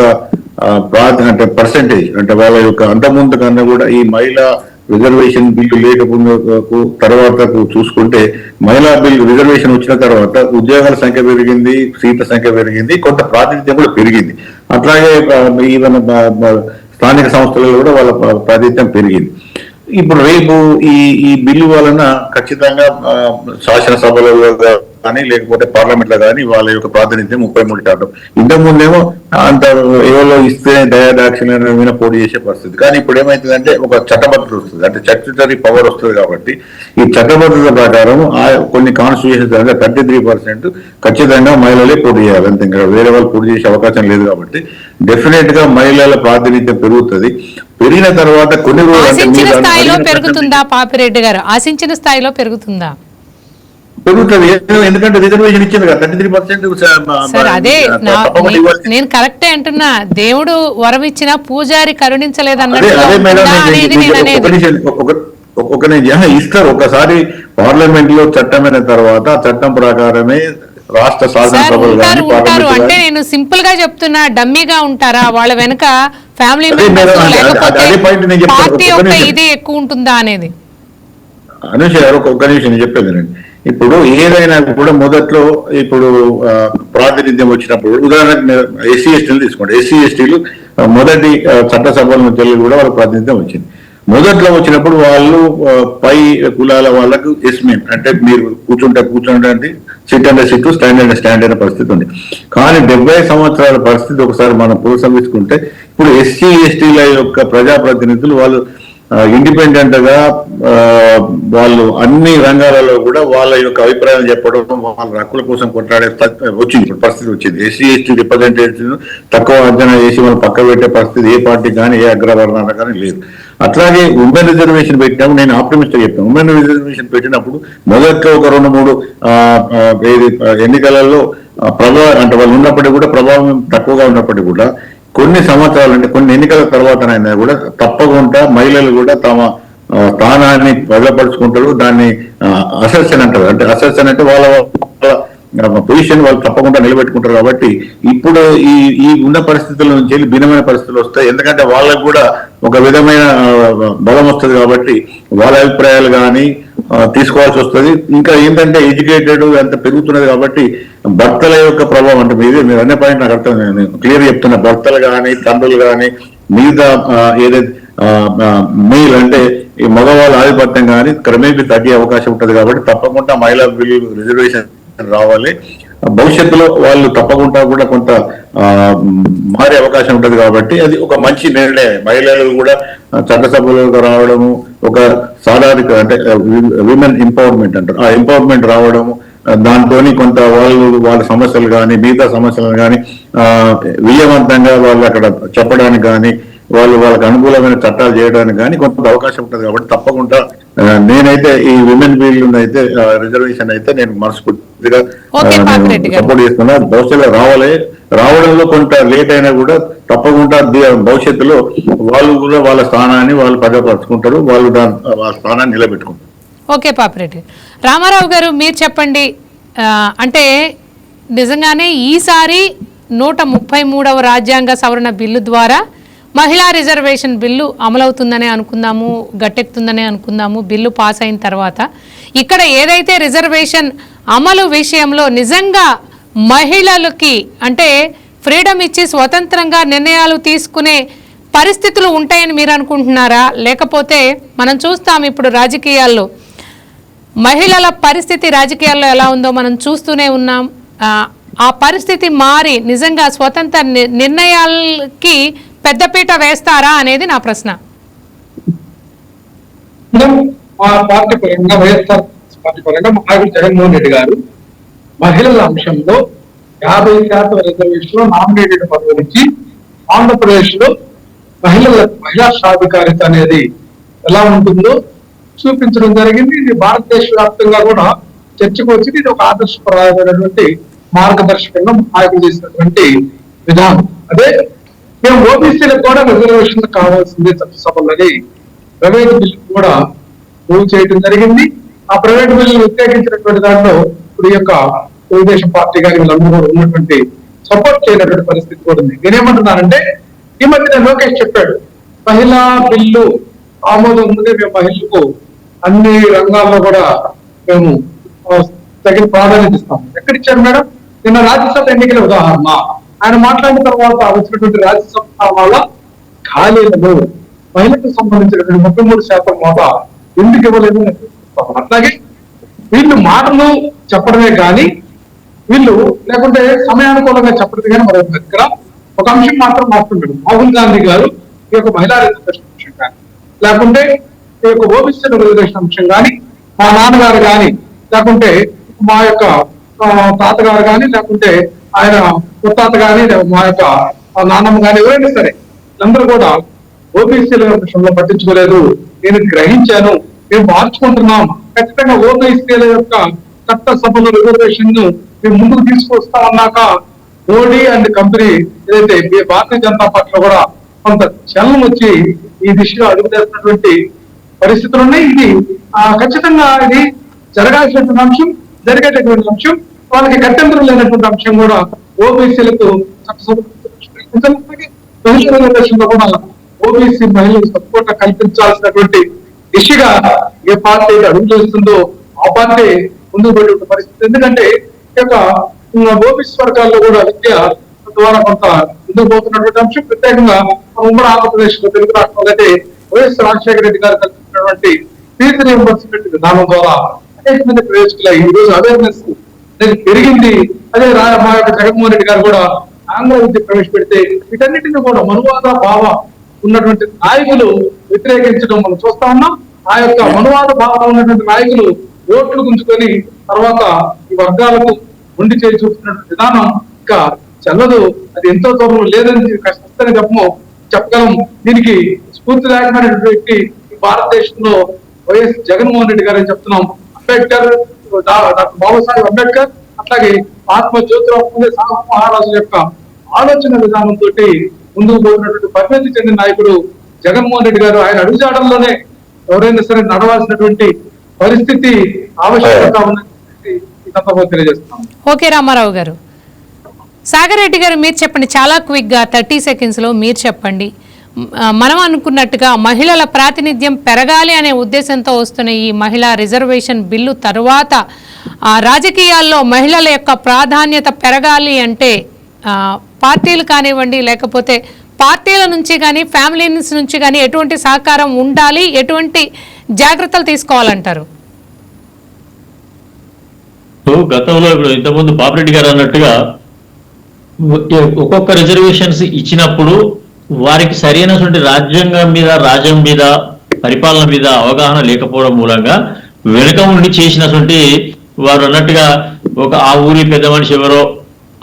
అంటే పర్సెంటేజ్ అంటే వాళ్ళ యొక్క అంతకుముందు కన్నా కూడా ఈ మహిళా రిజర్వేషన్ బిల్లు లేకపోయిన తర్వాత చూసుకుంటే మహిళా బిల్లు రిజర్వేషన్ వచ్చిన తర్వాత ఉద్యోగాల సంఖ్య పెరిగింది, సీట్ల సంఖ్య పెరిగింది, కొంత ప్రాతినిధ్యం కూడా పెరిగింది. అట్లాగే ఈవెన్ స్థానిక సంస్థలలో కూడా వాళ్ళ ప్రాతినిధ్యం పెరిగింది. ఇప్పుడు రేపు ఈ బిల్లు వలన ఖచ్చితంగా శాసనసభలో కానీ లేకపోతే పార్లమెంట్ లో కానీ వాళ్ళ యొక్క ప్రాతినిధ్యం 33%. ఇంతకుముందేమో అంత ఎవరో ఇస్తే దయాదాక్షిణ్యం మీద పోటీ చేసే పరిస్థితి. కానీ ఇప్పుడు ఏమైతుందంటే ఒక చట్టబద్ధత వస్తుంది, అంటే స్టాట్యూటరీ పవర్ వస్తుంది. కాబట్టి ఈ చట్టబద్ధత ప్రకారం కొన్ని కాన్స్టిట్యూషన్స్ అంటే 33% ఖచ్చితంగా మహిళలే పోటీ చేయాలి, అంతే, ఇంకా వేరే వాళ్ళు పోటీ చేసే అవకాశం లేదు. కాబట్టి డెఫినెట్ గా మహిళల ప్రాతినిధ్యం పెరుగుతుంది. పెరిగిన తర్వాత కొన్ని స్థాయిలో పెరుగుతుందా పాపిరెడ్డి గారు? ఆశించిన స్థాయిలో పెరుగుతుందా? పెరుగుతుంది, ఎందుకంటే రిజర్వేషన్ ఇచ్చింది కదా 33%. సార్ అదే నేను కరెక్టే అంటున్నా, దేవుడు వరం ఇచ్చిన పూజారి కరుణించలేదన్నట్టు ఇస్తారు. ఒకసారి పార్లమెంట్ లో చట్టమైన తర్వాత చట్టం ప్రకారమే రాష్ట్ర శాసనసభలు అంటే నేను సింపుల్ గా చెప్తున్నా, డమ్మీగా ఉంటారా వాళ్ళ వెనక ఫ్యామిలీ మెంబర్స్ లేకపోతే పార్టీ యొక్క ఇది ఎక్కువ ఉంటుందా అనేది? అనుష గారు ఒక్క నిమిషం నేను చెప్పేది. ఇప్పుడు ఏదైనా కూడా మొదట్లో ఇప్పుడు ప్రాతినిధ్యం వచ్చినప్పుడు ఉదాహరణకు ఎస్సీ ఎస్టీలు తీసుకోండి. ఎస్సీ ఎస్టీలు మొదటి చట్టసభల నుంచి కూడా వాళ్ళకి ప్రాతినిధ్యం వచ్చింది. మొదట్లో వచ్చినప్పుడు వాళ్ళు పై కులాల వాళ్ళకు ఎస్మెన్ అంటే మీరు కూర్చుంటే సిట్ అంటే సిట్, స్టాండ్ అంటే స్టాండ్ అనే పరిస్థితి ఉంది. కానీ 70 సంవత్సరాల పరిస్థితి ఒకసారి మనం పునఃసమీక్షించుకుంటే ఇప్పుడు ఎస్సీ ఎస్టీల యొక్క ప్రజాప్రతినిధులు వాళ్ళు ఇండిపెండెంట్ గా వాళ్ళు అన్ని రంగాలలో కూడా వాళ్ళ యొక్క అభిప్రాయాలు చెప్పడం, వాళ్ళ హక్కుల కోసం కొట్లాడే వచ్చింది పరిస్థితి వచ్చింది. ఎస్సీ ఎస్టీ రిప్రజెంటేటివ్ తక్కువ అంచనా చేసి వాళ్ళు పక్క పెట్టే పరిస్థితి ఏ పార్టీ కానీ ఏ అగ్రవర్ణాల కానీ లేదు. అట్లాగే ఉమెన్ రిజర్వేషన్ పెట్టినప్పుడు నేను ఆప్టిమిస్ట్ చెప్పాను. ఉమెన్ రిజర్వేషన్ పెట్టినప్పుడు మొదట్లో ఒక 2-3 ఎన్నికలలో అంటే వాళ్ళు ఉన్నప్పటికీ కూడా ప్రభావం తక్కువగా ఉన్నప్పటికీ కూడా కొన్ని సంవత్సరాలు అంటే కొన్ని ఎన్నికల తర్వాతనైనా కూడా తప్పకుండా మహిళలు కూడా తమ స్థానాన్ని బలపరుచుకుంటారు. దాన్ని అసెర్షన్ అంటారు, అంటే అసెర్షన్ అంటే వాళ్ళ పొజిషన్ వాళ్ళు తప్పకుండా నిలబెట్టుకుంటారు. కాబట్టి ఇప్పుడు ఈ ఉన్న పరిస్థితుల నుంచి భిన్నమైన పరిస్థితులు వస్తాయి. ఎందుకంటే వాళ్ళకు కూడా ఒక విధమైన బలం వస్తుంది కాబట్టి వాళ్ళ అభిప్రాయాలు కానీ తీసుకోవాల్సి వస్తుంది. ఇంకా ఏంటంటే ఎడ్యుకేటెడ్ అంత పెరుగుతున్నది కాబట్టి భర్తల యొక్క ప్రభావం అంటే మీరు అనే పాయింట్ నాకు అర్థం, నేను క్లియర్ చెప్తున్నా. భర్తలు కానీ తండ్రులు కానీ మిగతా ఏదైతే మెయిల్ అంటే ఈ మగవాళ్ళ ఆధిపత్యం కానీ క్రమేపీ తగ్గే అవకాశం ఉంటుంది కాబట్టి తప్పకుండా మహిళా బిల్లు రిజర్వేషన్ రావాలి. భవిష్యత్తులో వాళ్ళు తప్పకుండా కూడా కొంత మారే అవకాశం ఉంటుంది కాబట్టి అది ఒక మంచి నిర్ణయం. మహిళలు కూడా చట్టసభలకు రావడము, ఒక సాధారణ అంటే విమెన్ ఎంపవర్మెంట్ అంటారు, ఆ ఎంపవర్మెంట్ రావడము, దాంతో కొంత వాళ్ళ సమస్యలు కానీ మిగతా సమస్యలను కానీ విజయవంతంగా వాళ్ళు అక్కడ చెప్పడానికి కానీ వాళ్ళకి అనుకూలమైన చట్టాలు చేయడానికి కానీ కొంత అవకాశం ఉంటుంది కాబట్టి తప్పకుండా నేనైతే ఈ విమెన్ బిల్ అయితే రిజర్వేషన్ అయితే నేను మనస్ఫూర్తిగా సపోర్ట్ చేస్తున్నా. భవిష్యత్తులో రావడంలో కొంత లేట్ అయినా కూడా తప్పకుండా భవిష్యత్తులో వాళ్ళు కూడా వాళ్ళ స్థానాన్ని వాళ్ళు భద్రపరుచుకుంటారు, వాళ్ళు వాళ్ళ స్థానాన్ని నిలబెట్టుకుంటారు. ఓకే పాపిరెడ్డి. రామారావు గారు మీరు చెప్పండి, అంటే నిజంగానే ఈసారి 133వ రాజ్యాంగ సవరణ బిల్లు ద్వారా మహిళా రిజర్వేషన్ బిల్లు అమలవుతుందనే అనుకుందాము, గట్టెక్కుతుందనే అనుకుందాము బిల్లు పాస్ అయిన తర్వాత. ఇక్కడ ఏదైతే రిజర్వేషన్ అమలు విషయంలో నిజంగా మహిళలకి అంటే ఫ్రీడమ్ ఇచ్చి స్వతంత్రంగా నిర్ణయాలు తీసుకునే పరిస్థితులు ఉంటాయని మీరు అనుకుంటున్నారా? లేకపోతే మనం చూస్తాం ఇప్పుడు రాజకీయాల్లో మహిళల పరిస్థితి రాజకీయాల్లో ఎలా ఉందో మనం చూస్తూనే ఉన్నాం. ఆ పరిస్థితి మారి నిజంగా స్వతంత్ర నిర్ణయాలకి పెద్దపీట వేస్తారా అనేది నా ప్రశ్న. మా పార్టీ పరంగా వైఎస్ఆర్ పార్టీ పరంగా నాయకుడు జగన్మోహన్ రెడ్డి గారు మహిళల అంశంలో 50% రిజర్వేషన్ నామినేటెడ్ పదవులు ఇచ్చి ఆంధ్రప్రదేశ్ లో మహిళా సాధికారిత అనేది ఎలా ఉంటుందో చూపించడం జరిగింది. ఇది భారతదేశ వ్యాప్తంగా కూడా చర్చకు వచ్చింది. ఇది ఒక ఆదర్శప్రాయమైనటువంటి మార్గదర్శకంగా నాయకులు చేసినటువంటి విధానం. అదే మేము ఓబీసీలకు కూడా రిజర్వేషన్ కావాల్సిందే చట్టసభలని ప్రైవేట్ బిల్లు కూడా మూవ్ చేయడం జరిగింది. ఆ ప్రైవేట్ బిల్లు వ్యతిరేకించినటువంటి దాంట్లో ఇప్పుడు ఈ యొక్క తెలుగుదేశం పార్టీ కానీ వీళ్ళందరూ కూడా ఉన్నటువంటి సపోర్ట్ చేయనటువంటి పరిస్థితి కూడా ఉంది. నేనేమంటున్నానంటే ఈ మధ్యన లోకేష్ చెప్పాడు, మహిళా బిల్లు ఆమోదం ముందే మేము మహిళలకు అన్ని రంగాల్లో కూడా మేము తగిన ప్రాధాన్యత ఇస్తాం. ఎక్కడిచ్చారు మేడం? నిన్న రాజ్యసభ ఎన్నికల ఉదాహరణ ఆయన మాట్లాడిన తర్వాత వచ్చినటువంటి రాజ్యసభ వల్ల ఖాళీలలో మహిళలకు సంబంధించినటువంటి 33% మోతా ఎందుకు ఇవ్వలేదు? అట్లాగే వీళ్ళు మాటలు చెప్పడమే కానీ వీళ్ళు లేకుంటే సమయానుకూలంగా చెప్పడం కానీ మన దగ్గర ఒక అంశం మాత్రం మాట్లాడాడు. రాహుల్ గాంధీ గారు ఈ యొక్క మహిళా రిజర్వేషన్ అంశం కానీ లేకుంటే ఈ యొక్క ఓబీసీ రిజర్వేషన్ అంశం కానీ మా నాన్నగారు కానీ లేకుంటే మా యొక్క తాతగారు కానీ లేకుంటే ఆయన ముత్తాత కానీ మా యొక్క నాన్నమ్మ కానీ ఎవరైనా సరే అందరూ కూడా ఓబీసీల విషయంలో పట్టించుకోలేదు. నేను గ్రహించాను, మేము మార్చుకుంటున్నాం. ఖచ్చితంగా ఓబీసీల యొక్క చట్ట సభలో రిజర్వేషన్ ను మేము ముందుకు తీసుకొస్తామన్నాక మోడీ అండ్ కంపెనీ ఏదైతే భారతీయ జనతా పార్టీలో కూడా కొంత చలనం వచ్చి ఈ దిశగా అడుగుతున్నటువంటి పరిస్థితులు ఉన్నాయి. ఇది ఖచ్చితంగా ఇది జరగాల్సినటువంటి అంశం, జరిగేటటువంటి అంశం, వాళ్ళకి గత్యంతరం లేనటువంటి అంశం కూడా ఓబీసీలకు రిజర్వేషన్ కూడా ఓబీసీ మహిళలకు సపోర్ట్ కల్పించాల్సినటువంటి దిశగా ఏ పార్టీ అడుగు చేస్తుందో ఆ పార్టీ ముందుకు పడే పరిస్థితి. ఎందుకంటే ఈ యొక్క ఓబీసీ వర్గాల్లో కూడా విద్య ద్వారా కొంత ముందుకు పోతున్నటువంటి అంశం. ప్రత్యేకంగా ఉమ్మడి ఆంధ్రప్రదేశ్ లో తెలుగు రాష్ట్రాలైతే వైఎస్ రాజశేఖర రెడ్డి గారు కల్పించినటువంటి ఫీజు రియంబర్స్మెంట్ విధానం ద్వారా అనేక మంది ప్రయోజకులు ఈ రోజు అవేర్నెస్ పెరిగింది. అదే మా యొక్క జగన్మోహన్ రెడ్డి గారు కూడా ఆంగ్ల విద్య ప్రవేశపెడితే వీటన్నిటిని కూడా మనువాద భావ ఉన్నటువంటి నాయకులు వ్యతిరేకించడం మనం చూస్తా ఉన్నాం. ఆ యొక్క మనువాద భావం ఉన్నటువంటి నాయకులు ఓట్లు గుంజుకొని తర్వాత ఈ వర్గాలకు ఉండి చేసి చూస్తున్నటువంటి విధానం ఇంకా చెల్లదు. అది ఎంతో దూరం లేదని కష్టంగా చెప్పగలం. దీనికి స్ఫూర్తిదాయకమైనటువంటి వ్యక్తి ఈ భారతదేశంలో వైఎస్ జగన్మోహన్ రెడ్డి గారు అని చెప్తున్నాం. అంబేద్కర్, డాక్టర్ బాబాసాహెబ్ అంబేద్కర్, అట్లాగే మహాత్మా జ్యోతిరావు ఫులే సాహు మహారాజు యొక్క ఆలోచన విధానంతో ముందుకు పోతున్నటువంటి పరిణతి చెందిన నాయకుడు జగన్మోహన్ రెడ్డి గారు. ఆయన అడుగుజాడల్లోనే ఎవరైనా సరే నడవాల్సినటువంటి పరిస్థితి ఆవశ్యకత ఉన్నది తెలియజేస్తున్నాం. ఓకే రామారావు గారు. సాగర్ రెడ్డి గారు మీరు చెప్పండి, చాలా క్విక్ గా 30 seconds లో మీరు చెప్పండి. మనం అనుకున్నట్టుగా మహిళల ప్రాతినిధ్యం పెరగాలి అనే ఉద్దేశంతో వస్తున్న ఈ మహిళా రిజర్వేషన్ బిల్లు తరువాత రాజకీయాల్లో మహిళల యొక్క ప్రాధాన్యత పెరగాలి అంటే పార్టీలు కానివ్వండి, లేకపోతే పార్టీల నుంచి కానీ ఫ్యామిలీస్ నుంచి కానీ ఎటువంటి సహకారం ఉండాలి, ఎటువంటి జాగ్రత్తలు తీసుకోవాలంటారు? గతంలో ఇప్పుడు ఇంతకుముందు పాపిరెడ్డి గారు అన్నట్టుగా ఒక్కొక్క రిజర్వేషన్స్ ఇచ్చినప్పుడు వారికి సరైనటువంటి రాజ్యాంగం మీద, రాజ్యం మీద, పరిపాలన మీద అవగాహన లేకపోవడం మూలంగా వెనుక ఉండి చేసినటువంటి వారు అన్నట్టుగా ఆ ఊరి పెద్ద మనిషి ఎవరో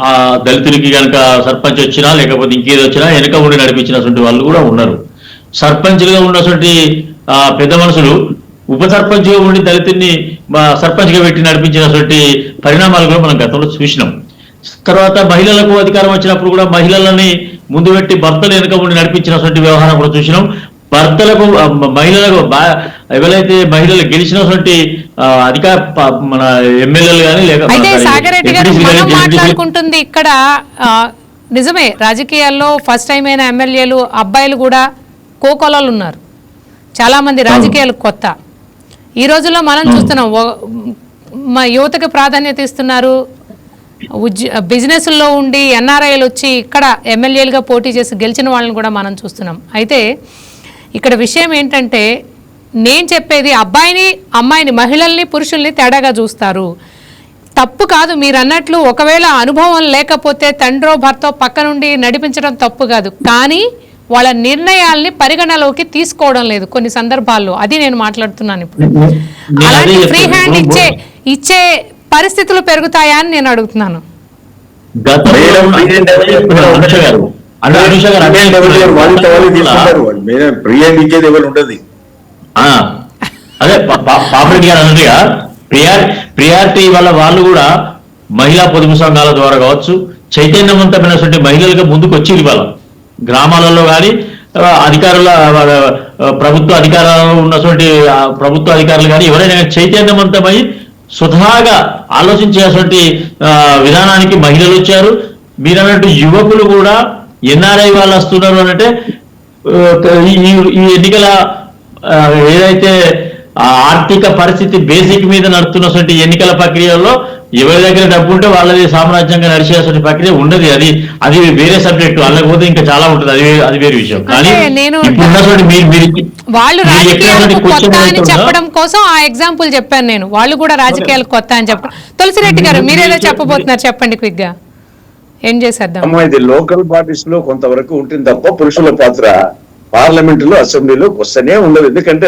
ఆ దళితులకి కనుక సర్పంచ్ వచ్చినా లేకపోతే ఇంకేది వచ్చినా వెనుక ఉండి నడిపించినటువంటి వాళ్ళు కూడా ఉన్నారు. సర్పంచ్లుగా ఉన్నటువంటి పెద్ద మనుషులు ఉప సర్పంచ్గా ఉండి దళితుల్ని సర్పంచ్గా పెట్టి నడిపించినటువంటి పరిణామాలు కూడా మనం గతంలో చూసినాం. తర్వాత మహిళలకు అధికారం వచ్చినప్పుడు కూడా మహిళలని ముందు పెట్టి భర్తలు వెనుక ఉండి నడిపించినటువంటి వ్యవహారం కూడా చూసినాం. భర్తలకు మహిళలకు ఎవరైతే మహిళలు గెలిచినటువంటి మన ఎమ్మెల్యేలు కానీ అయితే సాగర్ రెడ్డి గారు మనం మాట్లాడుకుంటుంది ఇక్కడ నిజమే, రాజకీయాల్లో ఫస్ట్ టైం అయిన ఎమ్మెల్యేలు అబ్బాయిలు కూడా కోకొలలు ఉన్నారు. చాలా మంది రాజకీయాలు కొత్త. ఈ రోజుల్లో మనం చూస్తున్నాం మా యువతకు ప్రాధాన్యత ఇస్తున్నారు. బిజినెస్లో ఉండి ఎన్ఆర్ఐలు వచ్చి ఇక్కడ ఎమ్మెల్యేలుగా పోటీ చేసి గెలిచిన వాళ్ళని కూడా మనం చూస్తున్నాం. అయితే ఇక్కడ విషయం ఏంటంటే, నేను చెప్పేది అబ్బాయిని అమ్మాయిని, మహిళల్ని పురుషుల్ని తేడాగా చూస్తారు. తప్పు కాదు మీరు అన్నట్లు. ఒకవేళ అనుభవం లేకపోతే తండ్రో భర్తో పక్క నుండి నడిపించడం తప్పు కాదు, కానీ వాళ్ళ నిర్ణయాల్ని పరిగణలోకి తీసుకోవడం లేదు కొన్ని సందర్భాల్లో. అది నేను మాట్లాడుతున్నాను. ఇప్పుడు అలాంటి ఫ్రీ హ్యాండ్ ఇచ్చే పరిస్థితులు పెరుగుతాయా అని నేను అడుగుతున్నాను. అదే పాపిరెడ్డి గారు అన్నట్టుగా ప్రియారిటీ వల్ల వాళ్ళు కూడా మహిళా పొదుపు సంఘాల ద్వారా కావచ్చు, చైతన్యవంతమైనటువంటి మహిళలుగా ముందుకు వచ్చి వాళ్ళ గ్రామాలలో కానీ అధికారుల ప్రభుత్వ అధికారాలు ఉన్నటువంటి ప్రభుత్వ అధికారులు కానీ ఎవరైనా చైతన్యవంతమై స్వతహాగా ఆలోచించేటువంటి విధానానికి మహిళలు వచ్చారు. మీరు అన్నట్టు యువకులు కూడా ఎన్ఆర్ఐ వాళ్ళు వస్తున్నారు అనంటే ఈ ఎన్నికల ఏదైతే ఆర్థిక పరిస్థితి బేసిక్ మీద నడుస్తున్నటువంటి ఎన్నికల ప్రక్రియలో ఎవరి దగ్గర డబ్బు ఉంటే వాళ్ళది సామ్రాజ్యంగా నడిచేటువంటి ప్రక్రియ ఉండదు. అది వేరే సబ్జెక్టు. అలాగపోతే ఇంకా చాలా ఉంటుంది, అది వేరే విషయం. కానీ వాళ్ళు రాజకీయాలకు కొత్త అని చెప్పడం కోసం ఆ ఎగ్జాంపుల్ చెప్పాను నేను. వాళ్ళు కూడా రాజకీయాలకు కొత్త అని చెప్పడం. తులసిరెడ్డి గారు మీరేదో చెప్పబోతున్నారు, చెప్పండి క్విక్ గా. ఏం చేసేద్దాం. ఇది లోకల్ బాడీస్ లో కొంతవరకు ఉంటుంది తప్ప పురుషుల పాత్ర పార్లమెంట్ లో అసెంబ్లీలో వస్తేనే ఉండదు. ఎందుకంటే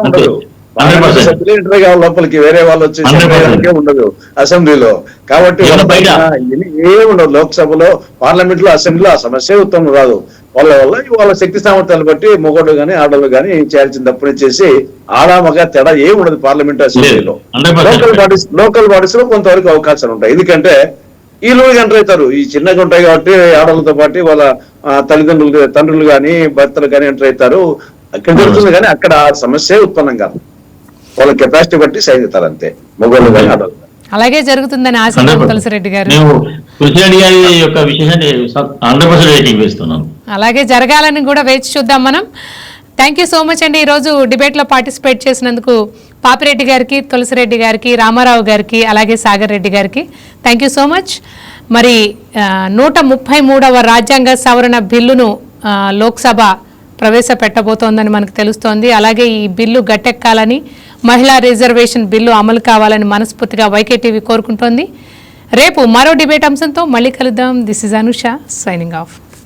ఉండదు, ఎంటర్ కావాలి లోపలికి, వేరే వాళ్ళు వచ్చేసి ఉండదు అసెంబ్లీలో. కాబట్టి ఏముండదు లోక్సభలో, పార్లమెంట్ లో, అసెంబ్లీలో ఆ సమస్య ఉత్తమం రాదు. వాళ్ళ శక్తి సామర్థ్యాలు బట్టి మొగోళ్ళు గానీ ఆడవాళ్ళు గానీ చేయాల్సిన తప్పుని చేసి ఆడామగా తేడా ఏముండదు పార్లమెంట్ అసెంబ్లీలో. లోకల్ బాడీస్ లో కొంతవరకు అవకాశాలు ఉంటాయి. ఎందుకంటే ఈ లోకి ఎంటర్ అవుతారు, ఈ చిన్నగా ఉంటాయి కాబట్టి ఆడవాళ్ళతో పాటు వాళ్ళ తండ్రులు గాని భర్తలు గాని ఎంటర్ అవుతారు. అక్కడ జరుగుతుంది కానీ అక్కడ సమస్య ఉత్పన్నం కాదు. వాళ్ళ కెపాసిటీ బట్టి సైజ్ అవుతారు అంతే, మొగోళ్ళు కానీ ఆడవాళ్ళు. అలాగే జరుగుతుందని ఆశిస్తున్నాను తులసిరెడ్డి గారు. అలాగే జరగాలని కూడా వేచి చూద్దాం మనం. థ్యాంక్ యూ సో మచ్ అండి. ఈరోజు డిబేట్లో పార్టిసిపేట్ చేసినందుకు పాపిరెడ్డి గారికి, తులసిరెడ్డి గారికి, రామారావు గారికి, అలాగే సాగర్ రెడ్డి గారికి థ్యాంక్ యూ సో మచ్. మరి 133వ రాజ్యాంగ సవరణ బిల్లును లోక్సభ ప్రవేశపెట్టబోతోందని మనకు తెలుస్తోంది. అలాగే ఈ బిల్లు గట్టెక్కాలని, మహిళా రిజర్వేషన్ బిల్లు అమలు కావాలని మనస్ఫూర్తిగా వైకేటీవీ కోరుకుంటోంది. రేపు మరో డిబేట్ అంశంతో మళ్ళీ కలుద్దాం. This is Anusha signing off.